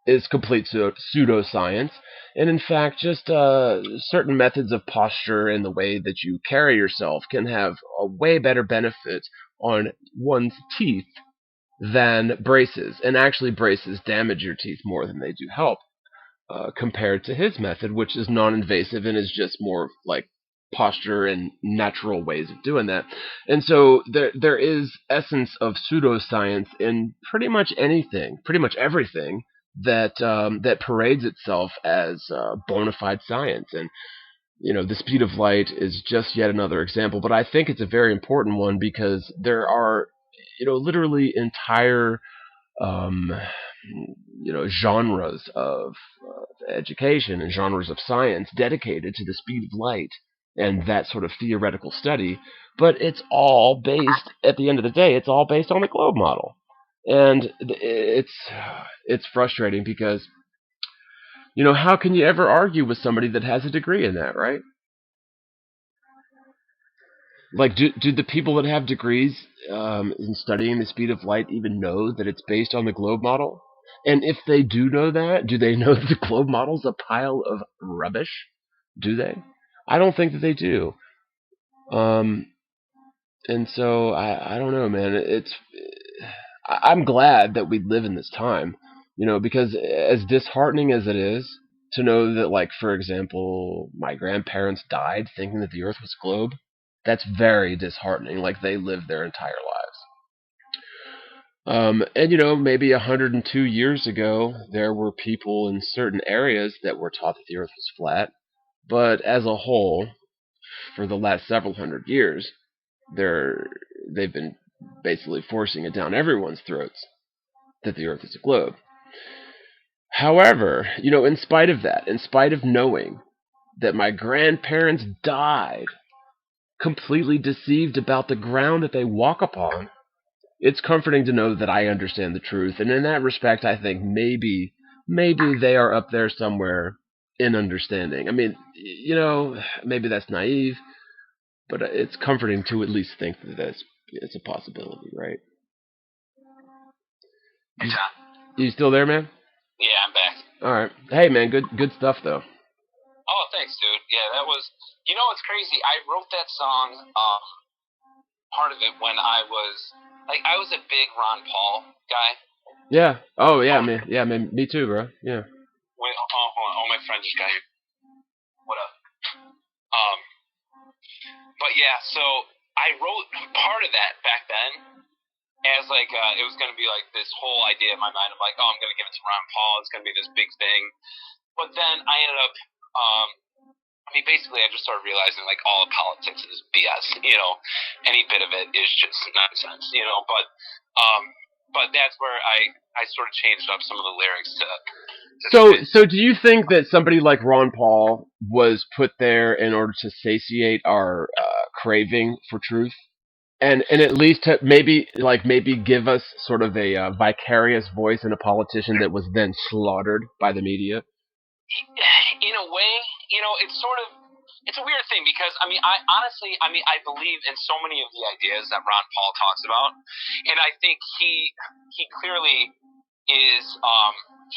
is complete pseudoscience, and in fact, just certain methods of posture and the way that you carry yourself can have a way better benefit on one's teeth than braces. And actually, braces damage your teeth more than they do help, compared to his method, which is non-invasive and is just more like posture and natural ways of doing that. And so there is essence of pseudoscience in pretty much anything, pretty much everything that parades itself as bona fide science. And the speed of light is just yet another example, but I think it's a very important one because there are literally entire genres of education and genres of science dedicated to the speed of light and that sort of theoretical study, but it's all based, at the end of the day, it's all based on the globe model. And it's frustrating because, how can you ever argue with somebody that has a degree in that, right? Like, do the people that have degrees in studying the speed of light even know that it's based on the globe model? And if they do know that, do they know that the globe model's a pile of rubbish? Do they? I don't think that they do. And so I don't know, man. I'm glad that we live in this time, because as disheartening as it is to know that, like, for example, my grandparents died thinking that the Earth was a globe, that's very disheartening. Like, they lived their entire lives. And maybe 102 years ago, there were people in certain areas that were taught that the Earth was flat, but as a whole, for the last several hundred years, they've been basically forcing it down everyone's throats that the Earth is a globe. However, in spite of that, in spite of knowing that my grandparents died completely deceived about the ground that they walk upon, it's comforting to know that I understand the truth. And in that respect, I think maybe they are up there somewhere in understanding. I mean, maybe that's naive, but it's comforting to at least think that it's a possibility, right? Hey, Tom. You still there, man? Yeah, I'm back. All right. Hey, man, good stuff, though. Oh, thanks, dude. Yeah, that was... it's crazy. I wrote that song, part of it, when I was a big Ron Paul guy. Yeah. Oh, yeah, man. Yeah, man. Me too, bro. Yeah. Wait, hold on. Oh, my friend just got here. What up? But yeah, so I wrote part of that back then as it was going to be like this whole idea in my mind. I'm like, oh, I'm going to give it to Ron Paul. It's going to be this big thing. But then I ended up, basically I just started realizing like all of politics is BS. Any bit of it is just nonsense. But that's where I sort of changed up some of the lyrics to So do you think that somebody like Ron Paul was put there in order to satiate our craving for truth? And at least to maybe give us sort of a vicarious voice in a politician that was then slaughtered by the media. In a way, it's a weird thing because I honestly believe in so many of the ideas that Ron Paul talks about, and I think he clearly is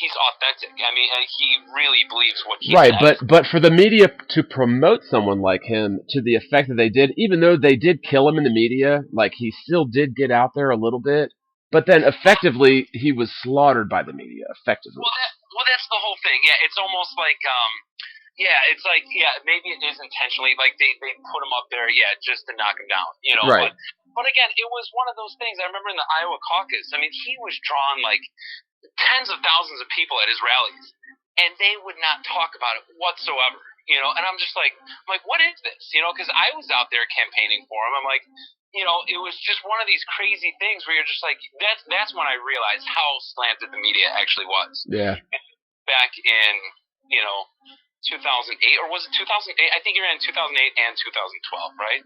he's authentic. He really believes what he says. Right, but for the media to promote someone like him to the effect that they did, even though they did kill him in the media, like he still did get out there a little bit. But then effectively he was slaughtered by the media. Effectively. Well, that's the whole thing. Yeah, it's almost like maybe it is intentionally like they put him up there, just to knock him down. Right. But again, it was one of those things. I remember in the Iowa caucus. He was drawing like tens of thousands of people at his rallies, and they would not talk about it whatsoever. And I'm just like, what is this? Because I was out there campaigning for him. I'm like, it was just one of these crazy things where you're just like, that's when I realized how slanted the media actually was. Yeah. Back in 2008, or was it 2008? I think you ran 2008 and 2012, right?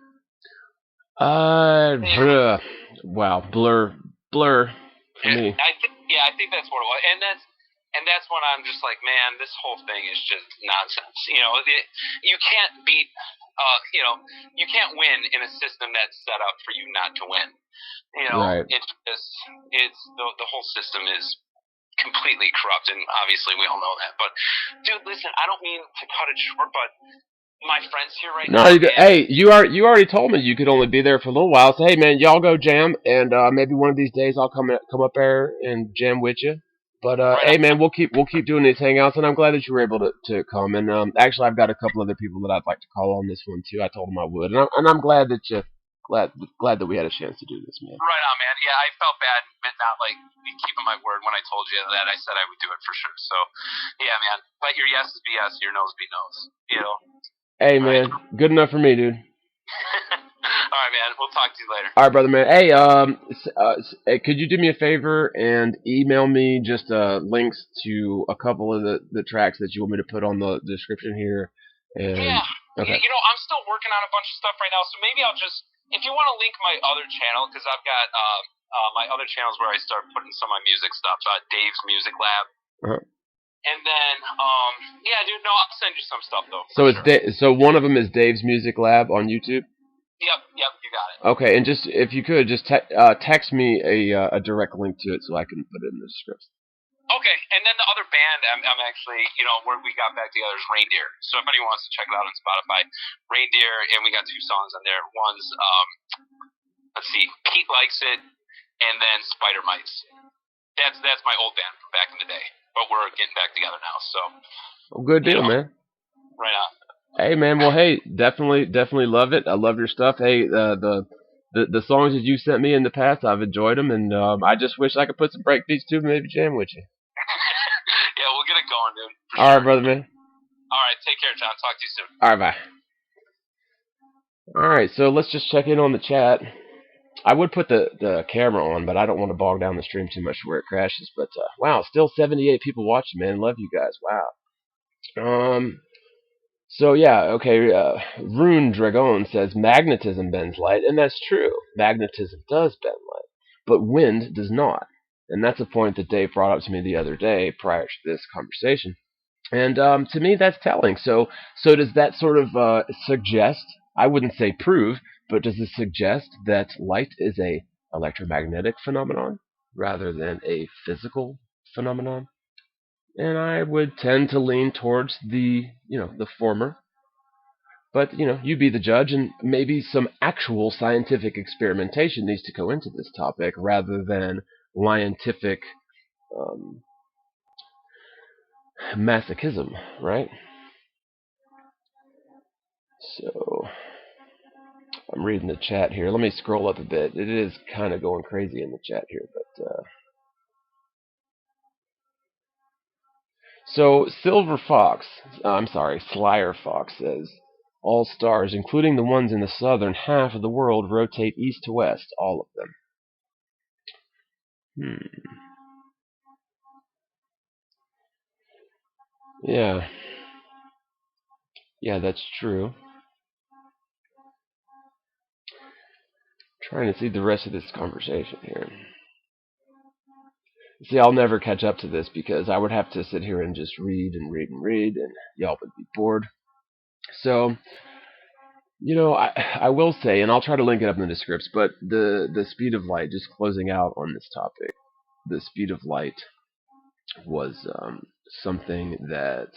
Wow, blur for me. I think that's what it was, and that's when I'm just like, man, this whole thing is just nonsense. You can't beat, you can't win in a system that's set up for you not to win. Right. It's the whole system is completely corrupt, and obviously we all know that. But dude, listen, I don't mean to cut it short, but my friends here right now. Hey, you already told me you could only be there for a little while. So hey, man, y'all go jam, and maybe one of these days I'll come up there and jam with you. But hey, man, we'll keep doing these hangouts, and I'm glad that you were able to come. And actually, I've got a couple other people that I'd like to call on this one too. I told them I would, and I'm glad that glad that we had a chance to do this, man. Right on, man. Yeah, I felt bad not keeping my word when I told you that I said I would do it for sure. So yeah, man. Let your yeses be yes, your no's be no's. Hey, man, good enough for me, dude. All right, man. We'll talk to you later. All right, brother, man. Hey, could you do me a favor and email me just links to a couple of the tracks that you want me to put on the description here? And, yeah. Okay. I'm still working on a bunch of stuff right now, so maybe I'll just, if you want to link my other channel, because I've got my other channels where I start putting some of my music stuff, Dave's Music Lab. Uh-huh. And then, dude, no, I'll send you some stuff, though. So one of them is Dave's Music Lab on YouTube? Yep, you got it. Okay, and if you could, just text me a direct link to it so I can put it in the script. Okay, and then the other band I'm actually, where we got back together is Reindeer. So if anyone wants to check it out on Spotify, Reindeer, and we got 2 songs on there. One's, let's see, Pete Likes It, and then Spider Mites. That's my old band from back in the day, but we're getting back together now. So, Well, good deal, man. Right on. Hey, man. Well, hey, definitely love it. I love your stuff. Hey, the songs that you sent me in the past, I've enjoyed them, and I just wish I could put some breakbeats to them, maybe jam with you. Yeah, we'll get it going, dude. All right, brother, man. All right, take care, John. Talk to you soon. All right, bye. All right, so let's just check in on the chat. I would put the camera on, but I don't want to bog down the stream too much where it crashes. But wow, still 78 people watching, man. Love you guys. Wow. So yeah, okay. Rune Dragon says magnetism bends light, and that's true. Magnetism does bend light, but wind does not. And that's a point that Dave brought up to me the other day prior to this conversation. And to me, that's telling. So does that sort of suggest? I wouldn't say prove, but does it suggest that light is a electromagnetic phenomenon rather than a physical phenomenon? And I would tend to lean towards the former. But you be the judge, and maybe some actual scientific experimentation needs to go into this topic rather than scientific masochism, right? So I'm reading the chat here. Let me scroll up a bit. It is kind of going crazy in the chat here, but so Silver Fox, Slyer Fox says all stars, including the ones in the southern half of the world, rotate east to west. All of them. Yeah. Yeah, that's true. Trying to see the rest of this conversation here. See, I'll never catch up to this because I would have to sit here and just read and read and read, and y'all would be bored. So, I will say, and I'll try to link it up in the scripts, but the speed of light, just closing out on this topic, the speed of light was something that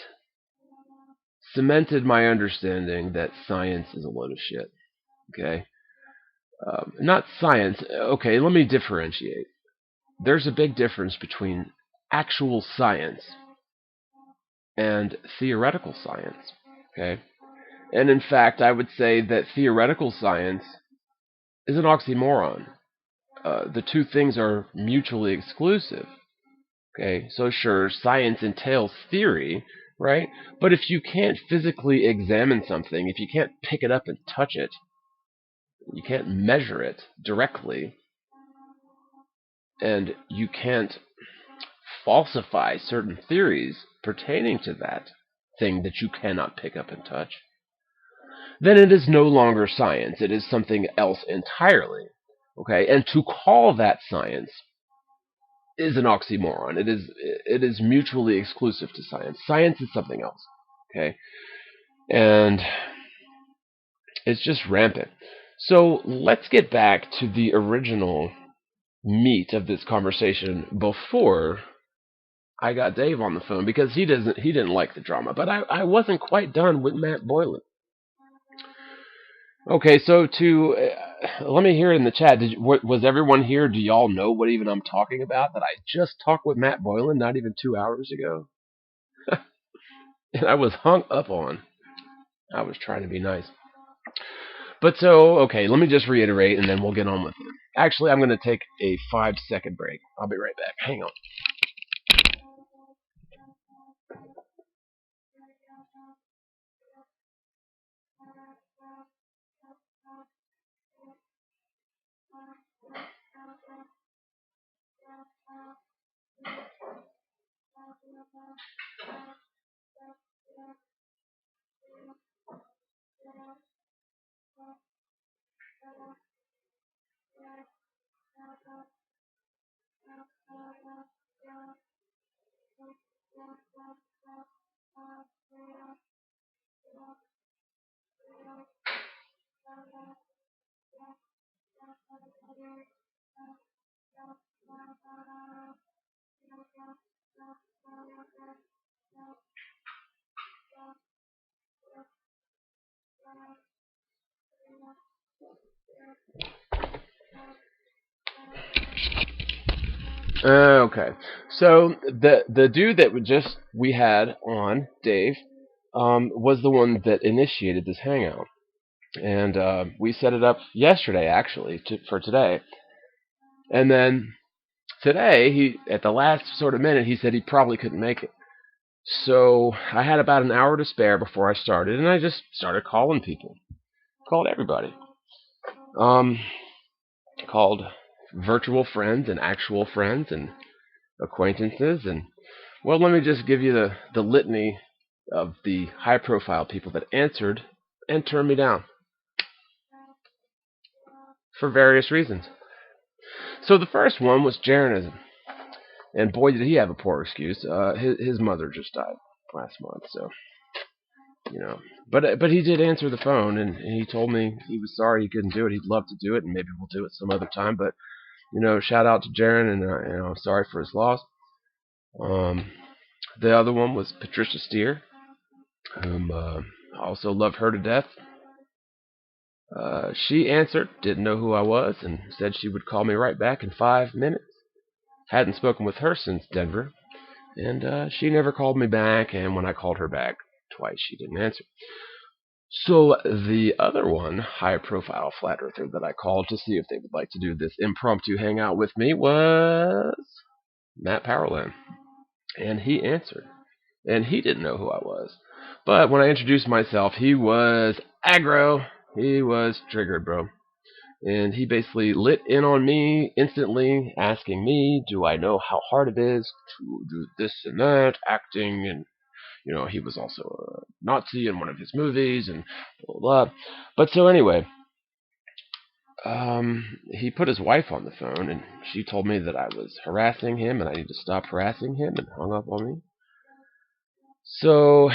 cemented my understanding that science is a load of shit. Okay? Not science. Okay, let me differentiate. There's a big difference between actual science and theoretical science. Okay? And in fact, I would say that theoretical science is an oxymoron. The two things are mutually exclusive. Okay, so sure, science entails theory, right? But if you can't physically examine something, if you can't pick it up and touch it, you can't measure it directly, and you can't falsify certain theories pertaining to that thing that you cannot pick up and touch, then it is no longer science. It is something else entirely. Okay, and to call that science is an oxymoron. It is mutually exclusive to science. Science is something else. Okay, and it's just rampant. So let's get back to the original meat of this conversation before I got Dave on the phone, because he didn't like the drama. But I wasn't quite done with Matt Boylan. Okay, so let me hear it in the chat. Was everyone here? Do y'all know what even I'm talking about? That I just talked with Matt Boylan not even 2 hours ago, and I was hung up on. I was trying to be nice. But so, okay, let me just reiterate, and then we'll get on with it. Actually, I'm going to take a 5-second break. I'll be right back. Hang on. Okay, so the dude that we had on, Dave, was the one that initiated this hangout, and we set it up yesterday actually for today, and then today he at the last sort of minute he said he probably couldn't make it. So I had about an hour to spare before I started, and I just started calling people, called everybody, um, called virtual friends and actual friends and acquaintances, and well, let me just give you the litany of the high-profile people that answered and turned me down for various reasons. So the first one was Jeranism, and boy did he have a poor excuse. His mother just died last month, so but he did answer the phone, and he told me he was sorry he couldn't do it. He'd love to do it, and maybe we'll do it some other time. But shout out to Jaron, and I'm sorry for his loss. The other one was Patricia Steer, whom I also love her to death. She answered, didn't know who I was, and said she would call me right back in 5 minutes. Hadn't spoken with her since Denver, and she never called me back, and when I called her back twice, she didn't answer. So the other one, high-profile flat earther that I called to see if they would like to do this impromptu hangout with me was Matt Powerland, and he answered, and he didn't know who I was. But when I introduced myself, he was aggro. He was triggered, bro. And he basically lit in on me instantly, asking me, do I know how hard it is to do this and that, acting, and, he was also a Nazi in one of his movies, and blah, blah, blah. But so anyway, he put his wife on the phone, and she told me that I was harassing him, and I need to stop harassing him, and hung up on me. So,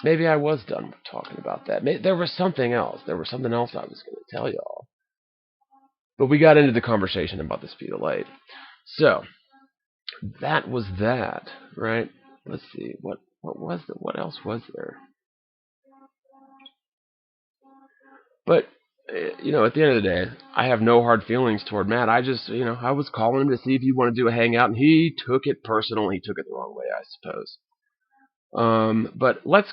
maybe I was done talking about that. There was something else. There was something else I was going to tell y'all. But we got into the conversation about the speed of light. So, that was that, right? Let's see. What else was there? But, at the end of the day, I have no hard feelings toward Matt. I just, I was calling him to see if he wanted to do a hangout, and he took it personal. He took it the wrong way, I suppose. But let's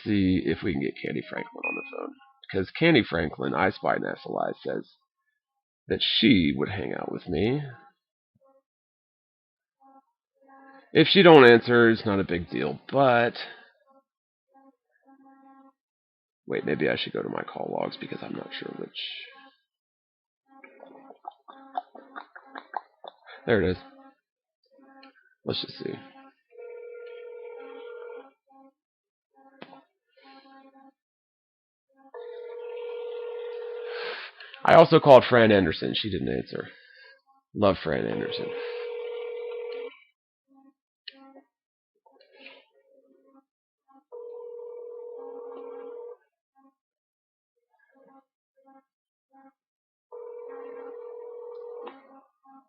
see if we can get Candy Franklin on the phone. Because Candy Franklin, I Spy NASA Live, says that she would hang out with me. If she don't answer, it's not a big deal, but wait, maybe I should go to my call logs because I'm not sure which. There it is. Let's just see. I also called Fran Anderson. She didn't answer. Love Fran Anderson.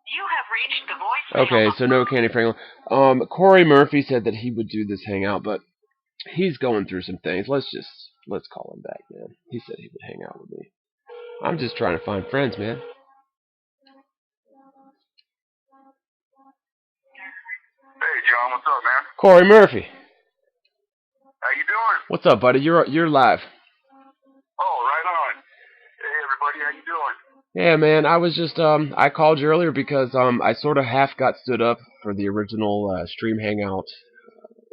You have reached the voicemail. Okay, so no Candy Franklin. Corey Murphy said that he would do this hangout, but he's going through some things. Let's call him back, man. He said he would hang out with me. I'm just trying to find friends, man. Hey, John, what's up, man? Corey Murphy. How you doing? What's up, buddy? You're live. Oh, right on. Hey, everybody, how you doing? Yeah, man. I was just I called you earlier because I sort of half got stood up for the original stream hangout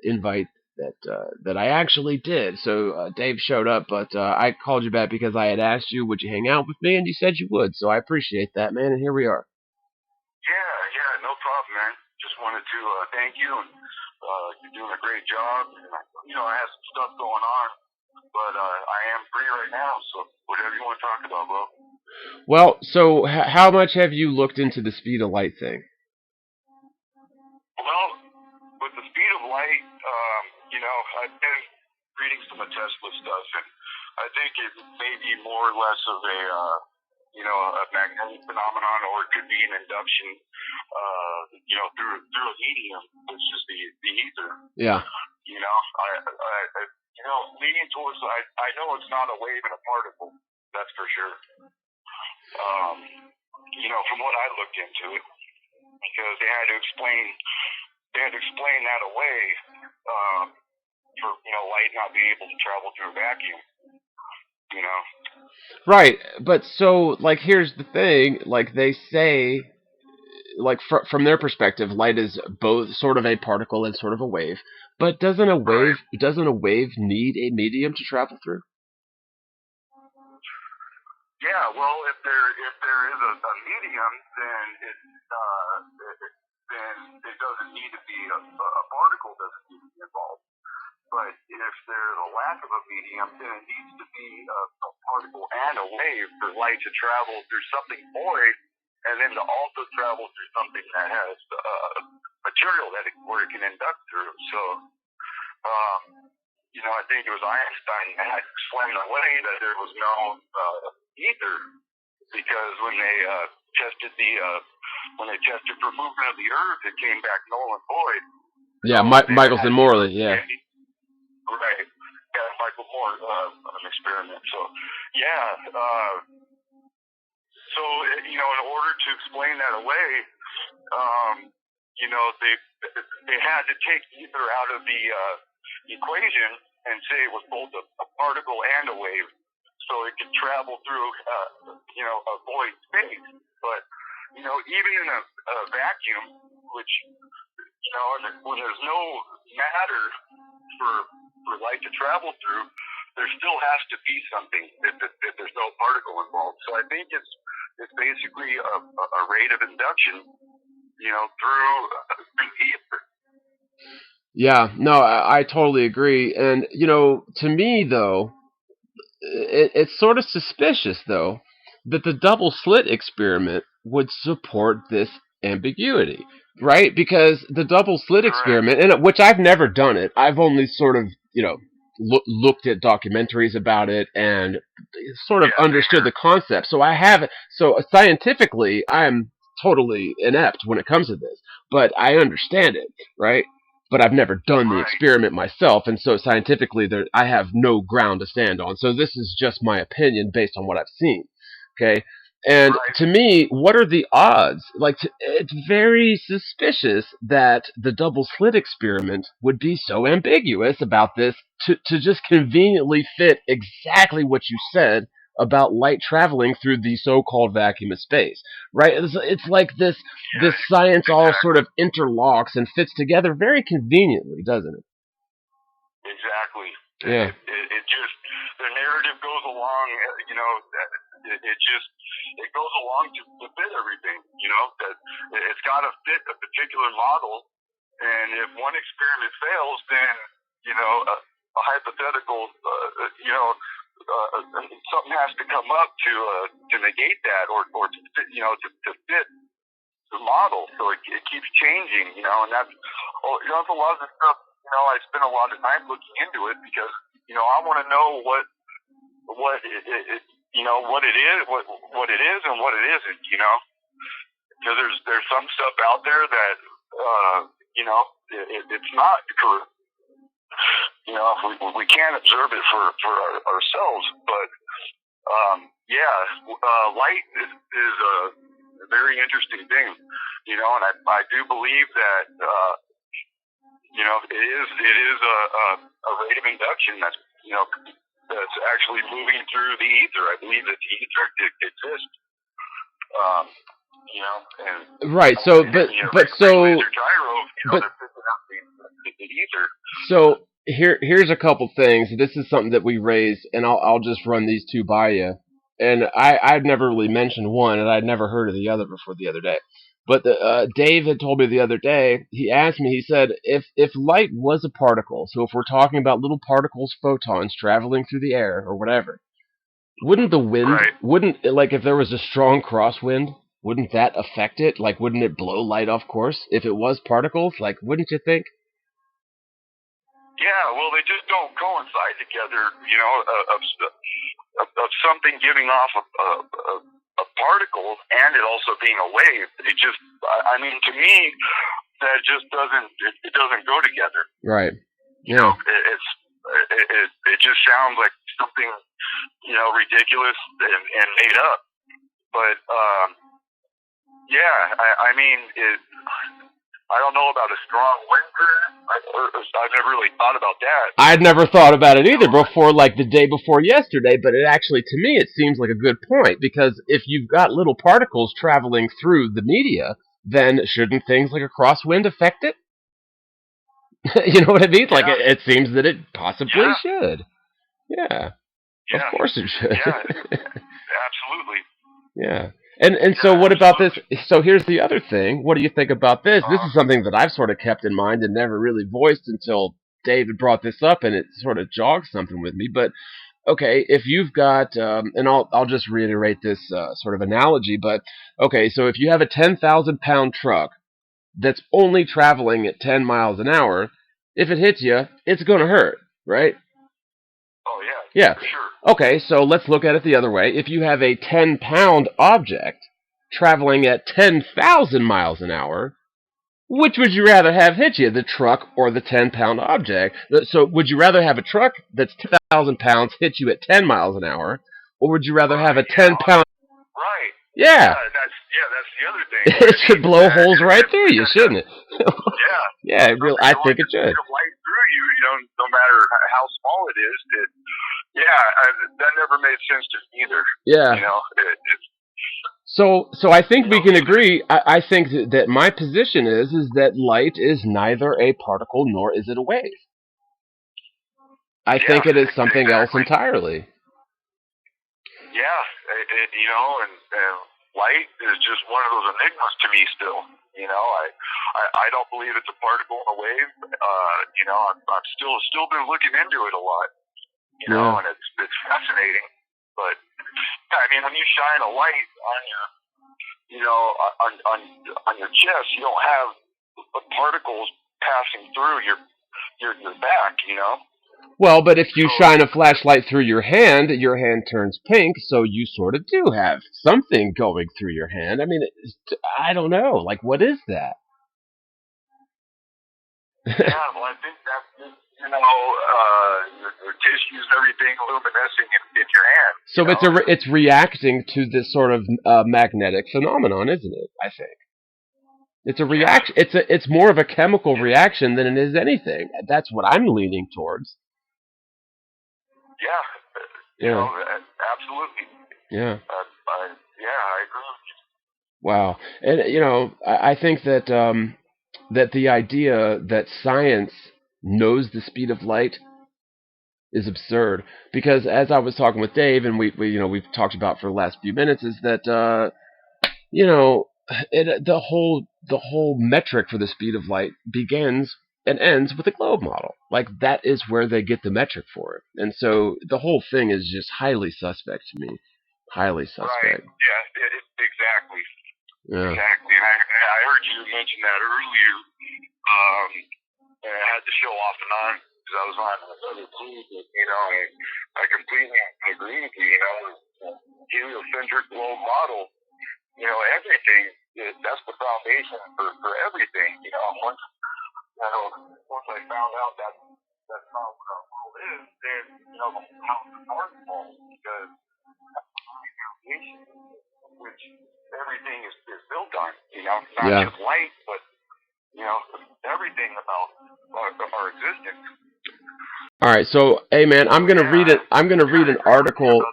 invite that I actually did. So Dave showed up, but I called you back because I had asked you, would you hang out with me, and you said you would. So I appreciate that, man. And here we are. Yeah, no problem, man. Just wanted to thank you, and you're doing a great job. And, I have some stuff going on, but I am free right now, so whatever you want to talk about, bro. Well, so how much have you looked into the speed of light thing? Well, with the speed of light, I've been reading some of Tesla stuff, and I think it may be more or less of a a magnetic phenomenon, or it could be an induction, through a medium, which is the ether. Yeah. Leaning towards, I know it's not a wave and a particle, that's for sure. From what I looked into it, because they had to explain that away, for light not being able to travel through a vacuum. Right, but so like here's the thing, like they say, like from their perspective, light is both sort of a particle and sort of a wave. But doesn't a wave need a medium to travel through? Yeah, well, if there is a medium, then it doesn't need to be a particle doesn't need to be involved. But if there's a lack of a medium, then it needs to be a particle and a wave for light to travel through something void, and then to also travel through something that has material where it can induct through. So, I think it was Einstein that had explained away that there was no ether, because when they tested for movement of the Earth, it came back null and void. Yeah, Michelson Morley. Yeah. Right. Yeah, Michael Moore, an experiment. So, yeah. In order to explain that away, they had to take ether out of the equation and say it was both a particle and a wave, so it could travel through, a void space. But, even in a vacuum, which, when there's no matter for light to travel through, there still has to be something if there's no particle involved. So I think it's basically a rate of induction, through ether. Yeah, no, I totally agree. And, to me, though, it's sort of suspicious, though, that the double slit experiment would support this ambiguity, right? Because the double slit experiment, which I've never done it, I've only sort of, looked at documentaries about it and sort of understood the concept. So scientifically, I'm totally inept when it comes to this, but I understand it, right? But I've never done the experiment myself, and so scientifically, I have no ground to stand on. So this is just my opinion based on what I've seen. Okay, and to me, what are the odds? It's very suspicious that the double slit experiment would be so ambiguous about this to just conveniently fit exactly what you said about light traveling through the so-called vacuum of space, right? It's like this science all sort of interlocks and fits together very conveniently, doesn't it? Exactly. Yeah. It just, the narrative goes along, it goes along to fit everything, that it's got to fit a particular model, and if one experiment fails, then, a hypothetical, something has to come up to negate that, or to fit, to fit the model. So it keeps changing, and that's a lot of the stuff. I spend a lot of time looking into it because, I want to know what it is, what it is and what it isn't, because there's some stuff out there that, it's not correct. We can't observe it for ourselves, but, light is a very interesting thing, and I do believe that, it is a rate of induction that's actually moving through the ether. I believe that the ether exists. Right. So, but the ether. So here's a couple things. This is something that we raised, and I'll just run these two by you. And I'd never really mentioned one, and I'd never heard of the other before the other day. But Dave had told me the other day, he asked me, he said, if light was a particle, so if we're talking about little particles, photons traveling through the air or whatever, wouldn't the wind, if there was a strong crosswind, wouldn't that affect it? Like, wouldn't it blow light off course if it was particles? Like, wouldn't you think? Yeah, well, they just don't coincide together, of something giving off a particle and it also being a wave. It just, I mean, to me, that just doesn't, it doesn't go together. Right. You know, it just sounds like something, you know, ridiculous and made up. But, yeah, I mean, I don't know about a strong wind current. I've never really thought about that. I'd never thought about it either before, like the day before yesterday, but it actually, to me, it seems like a good point, because if you've got little particles traveling through the media, then shouldn't things like a crosswind affect it? You know what I mean? Like, it seems that it possibly should. Yeah. Of course it should. Yeah, absolutely. Yeah. And so what about this? So here's the other thing. What do you think about this? This is something that I've sort of kept in mind and never really voiced until David brought this up, and it sort of jogged something with me. But okay, if you've got, and I'll just reiterate this sort of analogy, but okay, so if you have a 10,000-pound truck that's only traveling at 10 miles an hour, if it hits you, it's going to hurt, right? Oh, yeah. Yeah. For sure. Okay, so let's look at it the other way. If you have a 10-pound object traveling at 10,000 miles an hour, which would you rather have hit you, the truck or the 10-pound object? So would you rather have a truck that's 10,000 pounds hit you at 10 miles an hour, or would you rather have a 10-pound... Right. Yeah. That's the other thing. It should blow holes right through you, shouldn't it? Yeah. Yeah, I think it should. Light through you, no matter how small it is. That never made sense to me either. Yeah. You know, So I think we can agree. I think that my position is that light is neither a particle nor is it a wave. I think it is something else entirely. Yeah, and light is just one of those enigmas to me still. You know, I don't believe it's a particle and a wave. I'm still been looking into it a lot. You know, and it's fascinating. But I mean, when you shine a light on your, on your chest, you don't have particles passing through your back. You know. Well, but if you shine a flashlight through your hand turns pink, so you sort of do have something going through your hand. I mean, I don't know. Like, what is that? Yeah, well, I think that's your tissues, everything luminescing in your hand. So it's reacting to this sort of magnetic phenomenon, isn't it? I think it's a reaction. It's more of a chemical reaction than it is anything. That's what I'm leaning towards. Yeah. Absolutely. Yeah. I agree with you. Wow. And I think that that the idea that science knows the speed of light is absurd, because as I was talking with Dave, and we've talked about for the last few minutes, is that the whole metric for the speed of light begins and ends with a globe model. Like, that is where they get the metric for it. And so the whole thing is just highly suspect to me. Highly suspect. Right. Yeah, exactly. Yeah. Exactly. And I heard you mention that earlier. And I had to show off and on because I was on another team, I completely agree with you, heliocentric globe model, everything, that's the foundation for everything, once I found out that's not what our world is, then, the whole house is hard because that's the foundation which everything is built on, not just light, but, everything about our existence. All right, so hey man, I'm gonna read it. I'm gonna read an article.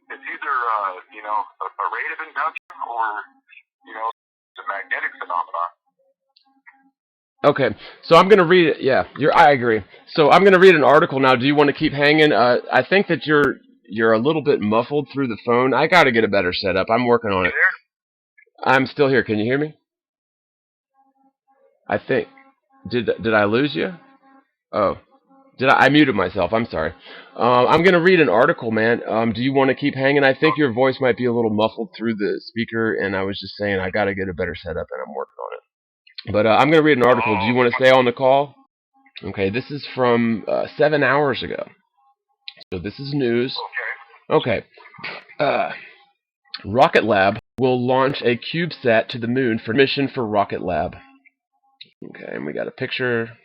It's either a rate of induction or it's a magnetic phenomenon. Okay, so I'm gonna read it. Yeah, I agree. So I'm gonna read an article now. Do you want to keep hanging? I think that you're a little bit muffled through the phone. I gotta get a better setup. I'm working on it. I'm still here. Can you hear me? I think. Did I lose you? Oh. I muted myself. I'm sorry. I'm going to read an article, man. Do you want to keep hanging? I think your voice might be a little muffled through the speaker, and I was just saying I got to get a better setup, and I'm working on it. But I'm going to read an article. Do you want to stay on the call? Okay, this is from 7 hours ago. So this is news. Okay. Rocket Lab will launch a CubeSat to the moon for mission for Rocket Lab. Okay, and we got a picture.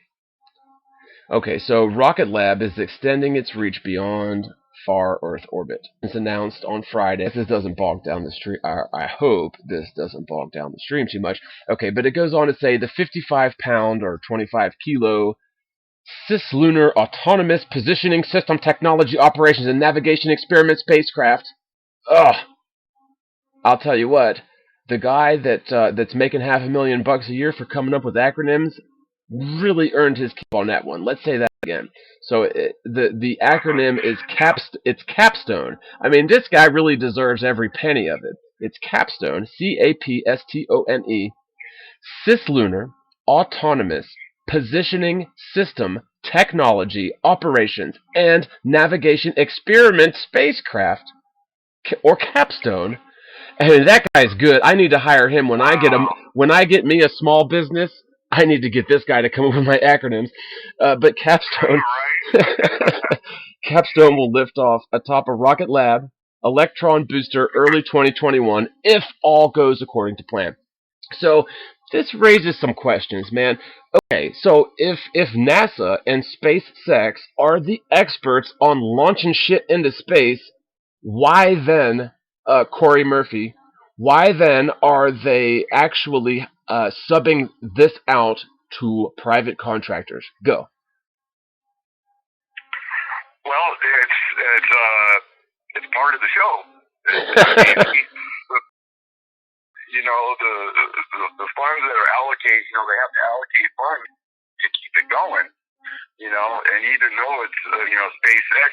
Okay, so Rocket Lab is extending its reach beyond far Earth orbit. It's announced on Friday. This doesn't bog down the stream. I hope this doesn't bog down the stream too much. Okay, but it goes on to say the 55-pound or 25-kilo cislunar autonomous positioning system technology operations and navigation experiment spacecraft. Ugh. I'll tell you what. The guy that's making $500,000 a year for coming up with acronyms really earned his keep on that one. Let's say that again. So the acronym is it's Capstone. I mean, this guy really deserves every penny of it. It's Capstone, CAPSTONE, Cislunar Autonomous Positioning System Technology Operations and Navigation Experiment Spacecraft, or Capstone. And that guy's good. I need to hire him when I get him. When I get me a small business, I need to get this guy to come up with my acronyms. But Capstone, Capstone will lift off atop a Rocket Lab Electron booster early 2021 if all goes according to plan. So this raises some questions, man. Okay, so if NASA and SpaceX are the experts on launching shit into space, why then, Corey Murphy, why then are they actually subbing this out to private contractors? Go. Well, it's part of the show. You know, the funds that are allocated, you know, they have to allocate funds to keep it going. You know, and even though it's SpaceX,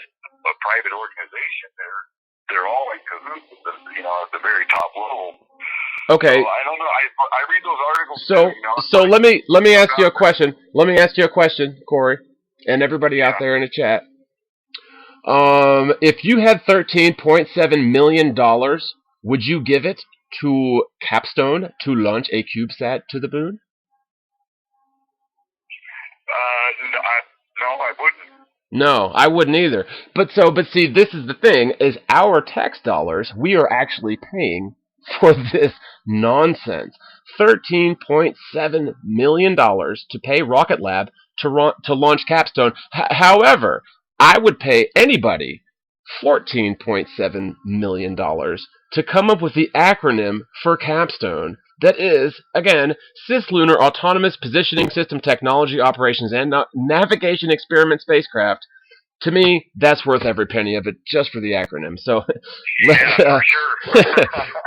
a private organization, they're all in cahoots with the, at the very top level. Okay. So I don't know. I read those articles. So let me ask you a question. Let me ask you a question, Corey, and everybody out there in the chat. If you had $13.7 million, would you give it to Capstone to launch a CubeSat to the moon? No, I wouldn't. No, I wouldn't either. But see, this is the thing: is our tax dollars we are actually paying for this nonsense. $13.7 million to pay Rocket Lab to launch Capstone. However, I would pay anybody $14.7 million to come up with the acronym for Capstone. That is, again, Cislunar Autonomous Positioning System Technology Operations and Navigation Experiment Spacecraft. To me, that's worth every penny of it, just for the acronym. So,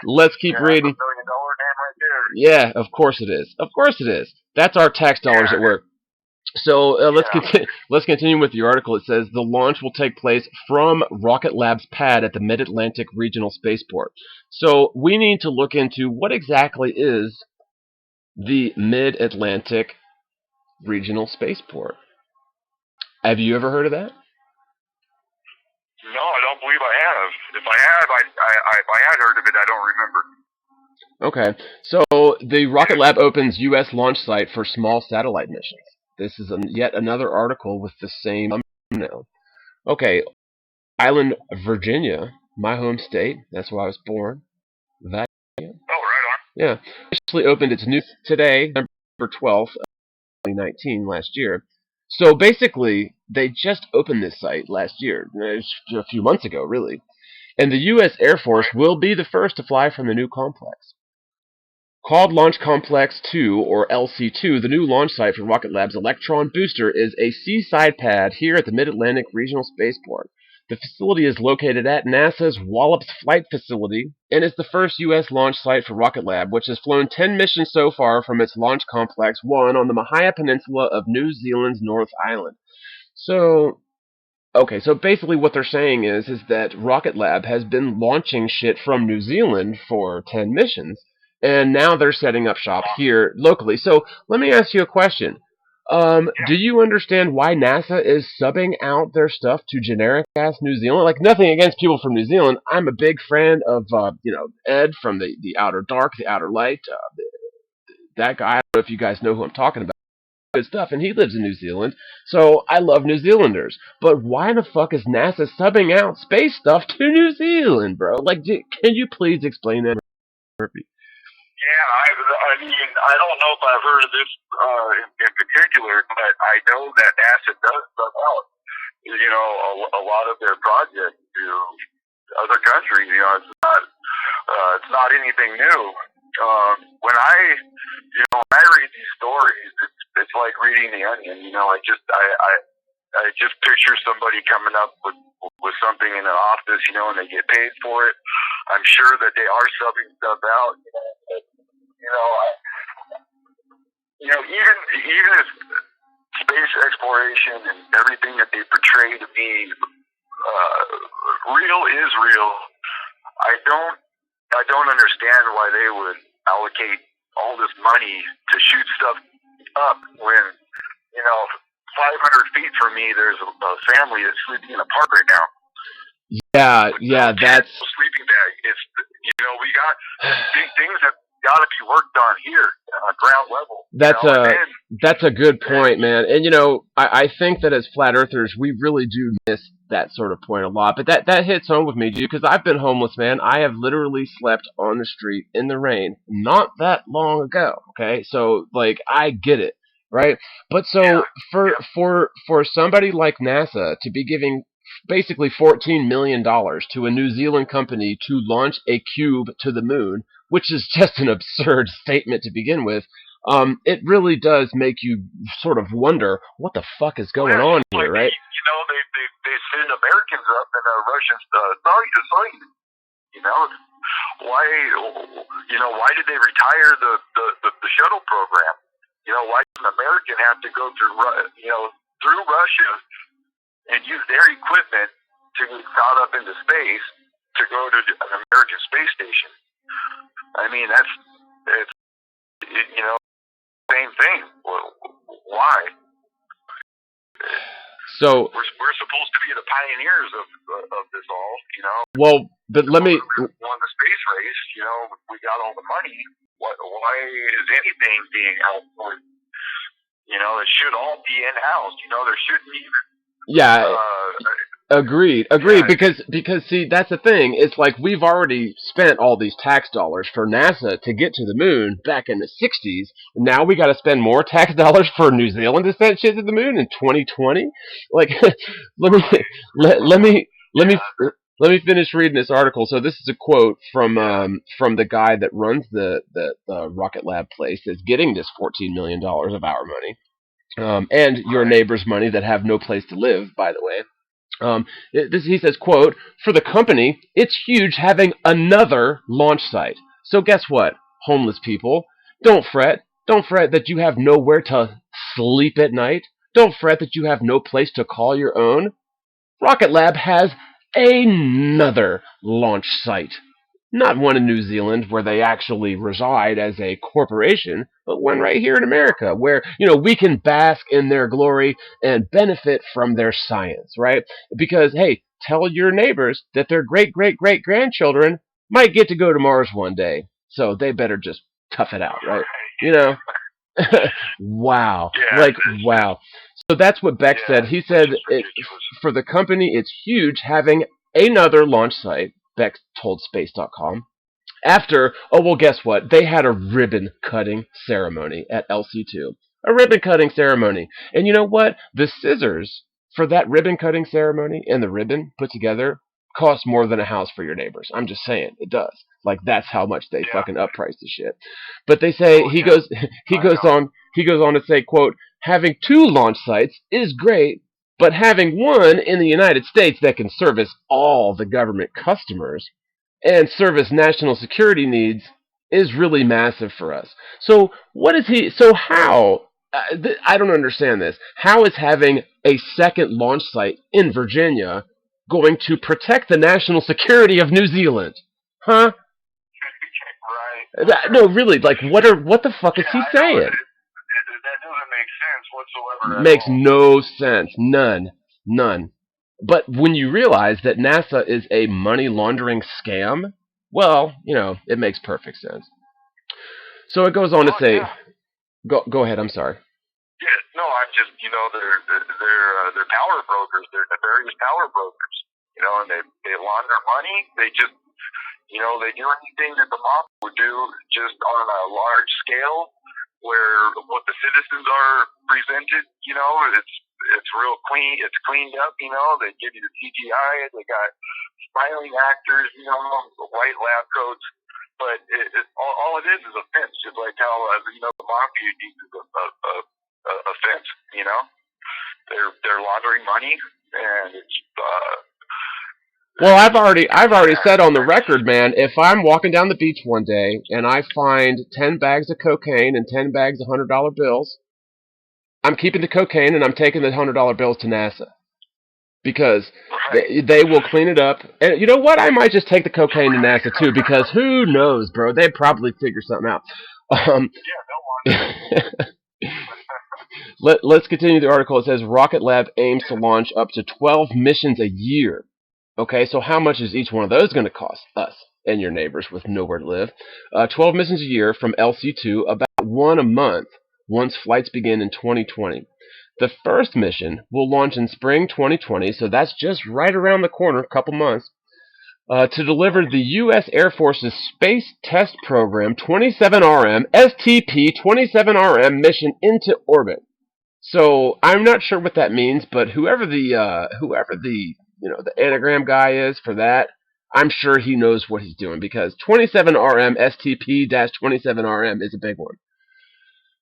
let's keep reading. $1 million name right there. Yeah, of course it is. Of course it is. That's our tax dollars at work. So let's continue with the article. It says the launch will take place from Rocket Lab's pad at the Mid-Atlantic Regional Spaceport. So we need to look into what exactly is the Mid-Atlantic Regional Spaceport. Have you ever heard of that? No, I don't believe I have. If I have, if I had heard of it, I don't remember. Okay, so the Rocket Lab opens U.S. launch site for small satellite missions. This is yet another article with the same thumbnail. Okay, Island, Virginia, my home state. That's where I was born. That. Oh, right on. Yeah, officially opened its new today, November 12th, 2019, last year. So basically, they just opened this site last year, a few months ago, really. And the U.S. Air Force will be the first to fly from the new complex. Called Launch Complex 2, or LC2, the new launch site for Rocket Lab's Electron booster is a seaside pad here at the Mid-Atlantic Regional Spaceport. The facility is located at NASA's Wallops Flight Facility and is the first U.S. launch site for Rocket Lab, which has flown 10 missions so far from its Launch Complex 1 on the Mahia Peninsula of New Zealand's North Island. So basically what they're saying is that Rocket Lab has been launching shit from New Zealand for 10 missions, and now they're setting up shop here locally. So let me ask you a question. Do you understand why NASA is subbing out their stuff to generic-ass New Zealand? Like, nothing against people from New Zealand. I'm a big fan of, Ed from the Outer Dark, the Outer Light. That guy, I don't know if you guys know who I'm talking about. good stuff, and he lives in New Zealand, so I love New Zealanders. But why the fuck is NASA subbing out space stuff to New Zealand, bro? Like, can you please explain that, Murphy? Yeah, I mean, I don't know if I've heard of this in particular, but I know that NASA does sub out, a lot of their projects to other countries. It's not anything new. When I read these stories, it's like reading The Onion. I just picture somebody coming up with something in an office, and they get paid for it. I'm sure that they are subbing stuff out. Even if space exploration and everything that they portray to be real is real, I don't understand why they would allocate all this money to shoot stuff up when 500 feet from me there's a family that's sleeping in a park right now. Yeah, that's sleeping bag. It's we got things that got to be worked on here on ground level. That's a good point, man. And I think that as flat earthers, we really do miss that sort of point a lot. But that hits home with me, dude, because I've been homeless, man. I have literally slept on the street in the rain not that long ago. Okay, so like I get it, right? But so for somebody like NASA to be giving basically $14 million to a New Zealand company to launch a cube to the moon, which is just an absurd statement to begin with, it really does make you sort of wonder what the fuck is going on here, right? They send Americans up and Russians Soyuz. Why did they retire the shuttle program? Why does an American have to go through Russia and use their equipment to get shot up into space to go to an American space station? I mean, it's same thing. Why? So we're supposed to be the pioneers of this all, Well, but let me won the space race. We got all the money. Why is anything being outsourced? It should all be in house. There shouldn't even. Yeah. Agreed. Yeah. Because see, that's the thing. It's like we've already spent all these tax dollars for NASA to get to the moon back in the 60s. Now we got to spend more tax dollars for New Zealand to send shit to the moon in 2020. Like, let me finish reading this article. So this is a quote from the guy that runs the Rocket Lab place that's getting this $14 million of our money, and your neighbor's money that have no place to live, by the way. He says, quote, "For the company, it's huge having another launch site. So guess what, homeless people? Don't fret. Don't fret that you have nowhere to sleep at night. Don't fret that you have no place to call your own. Rocket Lab has another launch site. Not one in New Zealand where they actually reside as a corporation, but one right here in America where, we can bask in their glory and benefit from their science, right? Because, hey, tell your neighbors that their great-great-great-grandchildren might get to go to Mars one day. So they better just tough it out, right? Wow. Wow. So that's what Beck said. He said, for the company, it's huge having another launch site, Beck told Space.com. After, guess what? They had a ribbon-cutting ceremony at LC2. A ribbon-cutting ceremony. And you know what? The scissors for that ribbon-cutting ceremony and the ribbon put together cost more than a house for your neighbors. I'm just saying, it does. Like, that's how much they fucking upprice the shit. But they say, he goes on to say, quote, "Having two launch sites is great, but having one in the United States that can service all the government customers and service national security needs is really massive for us." So how, I don't understand this. How is having a second launch site in Virginia going to protect the national security of New Zealand? Huh? Right. No, really, like, what the fuck is he saying? That doesn't make sense whatsoever. Makes no sense. None. But when you realize that NASA is a money laundering scam, well, it makes perfect sense. So it goes on to say, go ahead, I'm sorry. Yeah, just they're power brokers. They're nefarious power brokers. And they launder money. They just they do anything that the mob would do, just on a large scale, where what the citizens are presented, it's real clean. It's cleaned up. They give you the CGI. They got smiling actors. White lab coats. But all it is a fence, just like how the mafia uses a fence. They're laundering money, and it's. Well, I've already said on the record, man. If I'm walking down the beach one day and I find 10 bags of cocaine and 10 bags of $100 bills, I'm keeping the cocaine and I'm taking the $100 bills to NASA. Because they will clean it up. And you know what? I might just take the cocaine to NASA, too, because who knows, bro? They'd probably figure something out. Let's continue the article. It says, Rocket Lab aims to launch up to 12 missions a year. Okay, so how much is each one of those going to cost us and your neighbors with nowhere to live? 12 missions a year from LC2, about one a month, once flights begin in 2020. The first mission will launch in spring 2020, so that's just right around the corner, a couple months, to deliver the U.S. Air Force's Space Test Program 27RM, STP-27RM mission into orbit. So I'm not sure what that means, but whoever the anagram guy is for that, I'm sure he knows what he's doing, because 27RM, STP-27RM is a big one.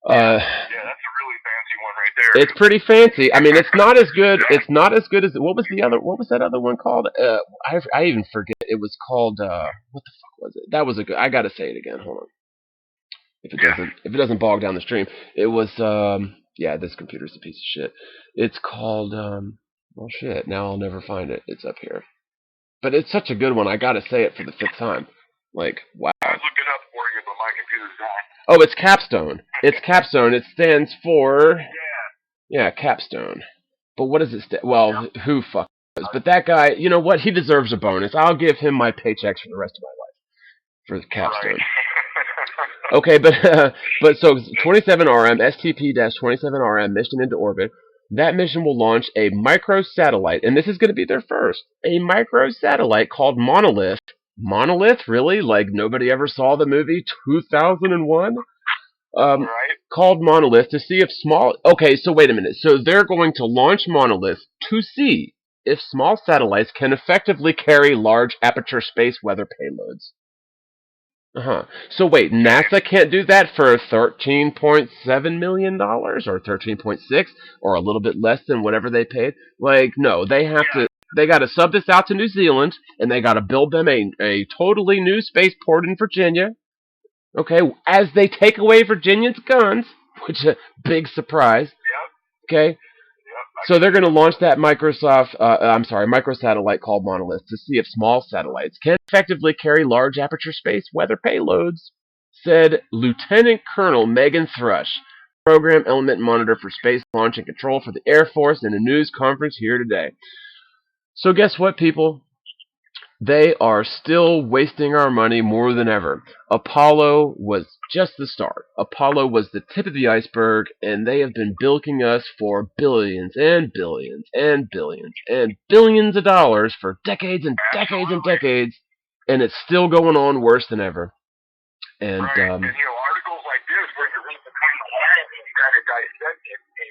Yeah, that's a really fancy one right there. It's pretty fancy. I mean, it's not as good. It's not as good as what was that other one called? I even forget. It was called what the fuck was it? That was a good. I gotta say it again. Hold on. If it doesn't bog down the stream, it was this computer's a piece of shit. It's called well shit. Now I'll never find it. It's up here. But it's such a good one. I gotta say it for the 5th time. Like, wow. I look it up for you, but my computer's not. Oh, it's Capstone. It's Capstone. It stands for... Yeah, Capstone. But what does it stand... Well, who fuck knows? But that guy, you know what? He deserves a bonus. I'll give him my paychecks for the rest of my life. For Capstone. Right. Okay, but so 27RM, STP-27RM, mission into orbit. That mission will launch a microsatellite, and this is going to be their first. A microsatellite called Monolith. Monolith? Really? Like nobody ever saw the movie 2001? Right. Called Monolith to see if small... Okay, so wait a minute. So they're going to launch Monolith to see if small satellites can effectively carry large aperture space weather payloads. So wait, NASA can't do that for $13.7 million or 13.6 or a little bit less than whatever they paid? Like, no, they have to... They got to sub this out to New Zealand, and they got to build them a totally new spaceport in Virginia. Okay, as they take away Virginians' guns, which is a big surprise. Okay, so they're going to launch that microsatellite called Monolith to see if small satellites can effectively carry large aperture space weather payloads, said Lieutenant Colonel Megan Thrush, Program Element Monitor for Space Launch and Control for the Air Force, in a news conference here today. So guess what, people? They are still wasting our money more than ever. Apollo was just the start. Apollo was the tip of the iceberg, and they have been bilking us for billions and billions and billions and billions of dollars for decades and decades and decades, and it's still going on worse than ever. And, right. And articles like this where you read between the lines and you kind of dissect it, and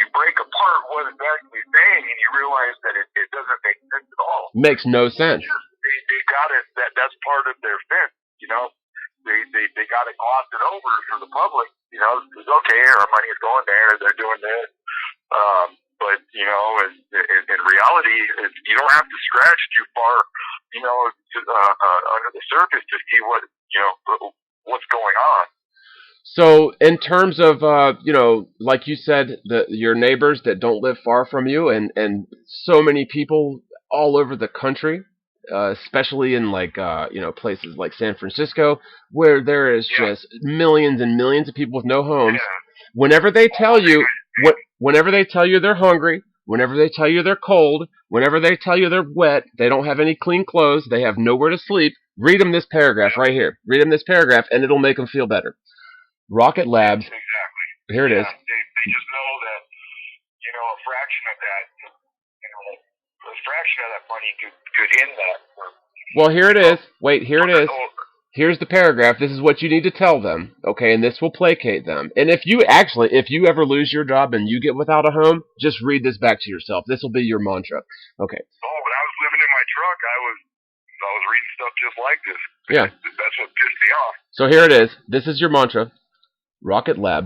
you break apart what it's actually saying, and you realize that it doesn't make sense at all. Makes no sense. They got it. That's part of their fence. They got to gloss it over for the public. It's okay. Our money is going there. They're doing this. But in reality, you don't have to scratch too far, under the surface to see what's going on. So, in terms of, like you said, your neighbors that don't live far from you, and so many people all over the country, especially in places like San Francisco, where there is just millions and millions of people with no homes. Whenever they tell you, they're hungry, whenever they tell you they're cold, whenever they tell you they're wet, they don't have any clean clothes, they have nowhere to sleep, read them this paragraph right here. Read them this paragraph, and it'll make them feel better. Rocket Labs, here it is. We just know that, a fraction of that, a fraction of that money could end that. Well, here it is. Wait, here it is. Here's the paragraph. This is what you need to tell them, okay? And this will placate them. And if you ever lose your job and you get without a home, just read this back to yourself. This will be your mantra, okay? Oh, when I was living in my truck, I was reading stuff just like this. Yeah. That's what pissed me off. So here it is. This is your mantra. Rocket Lab.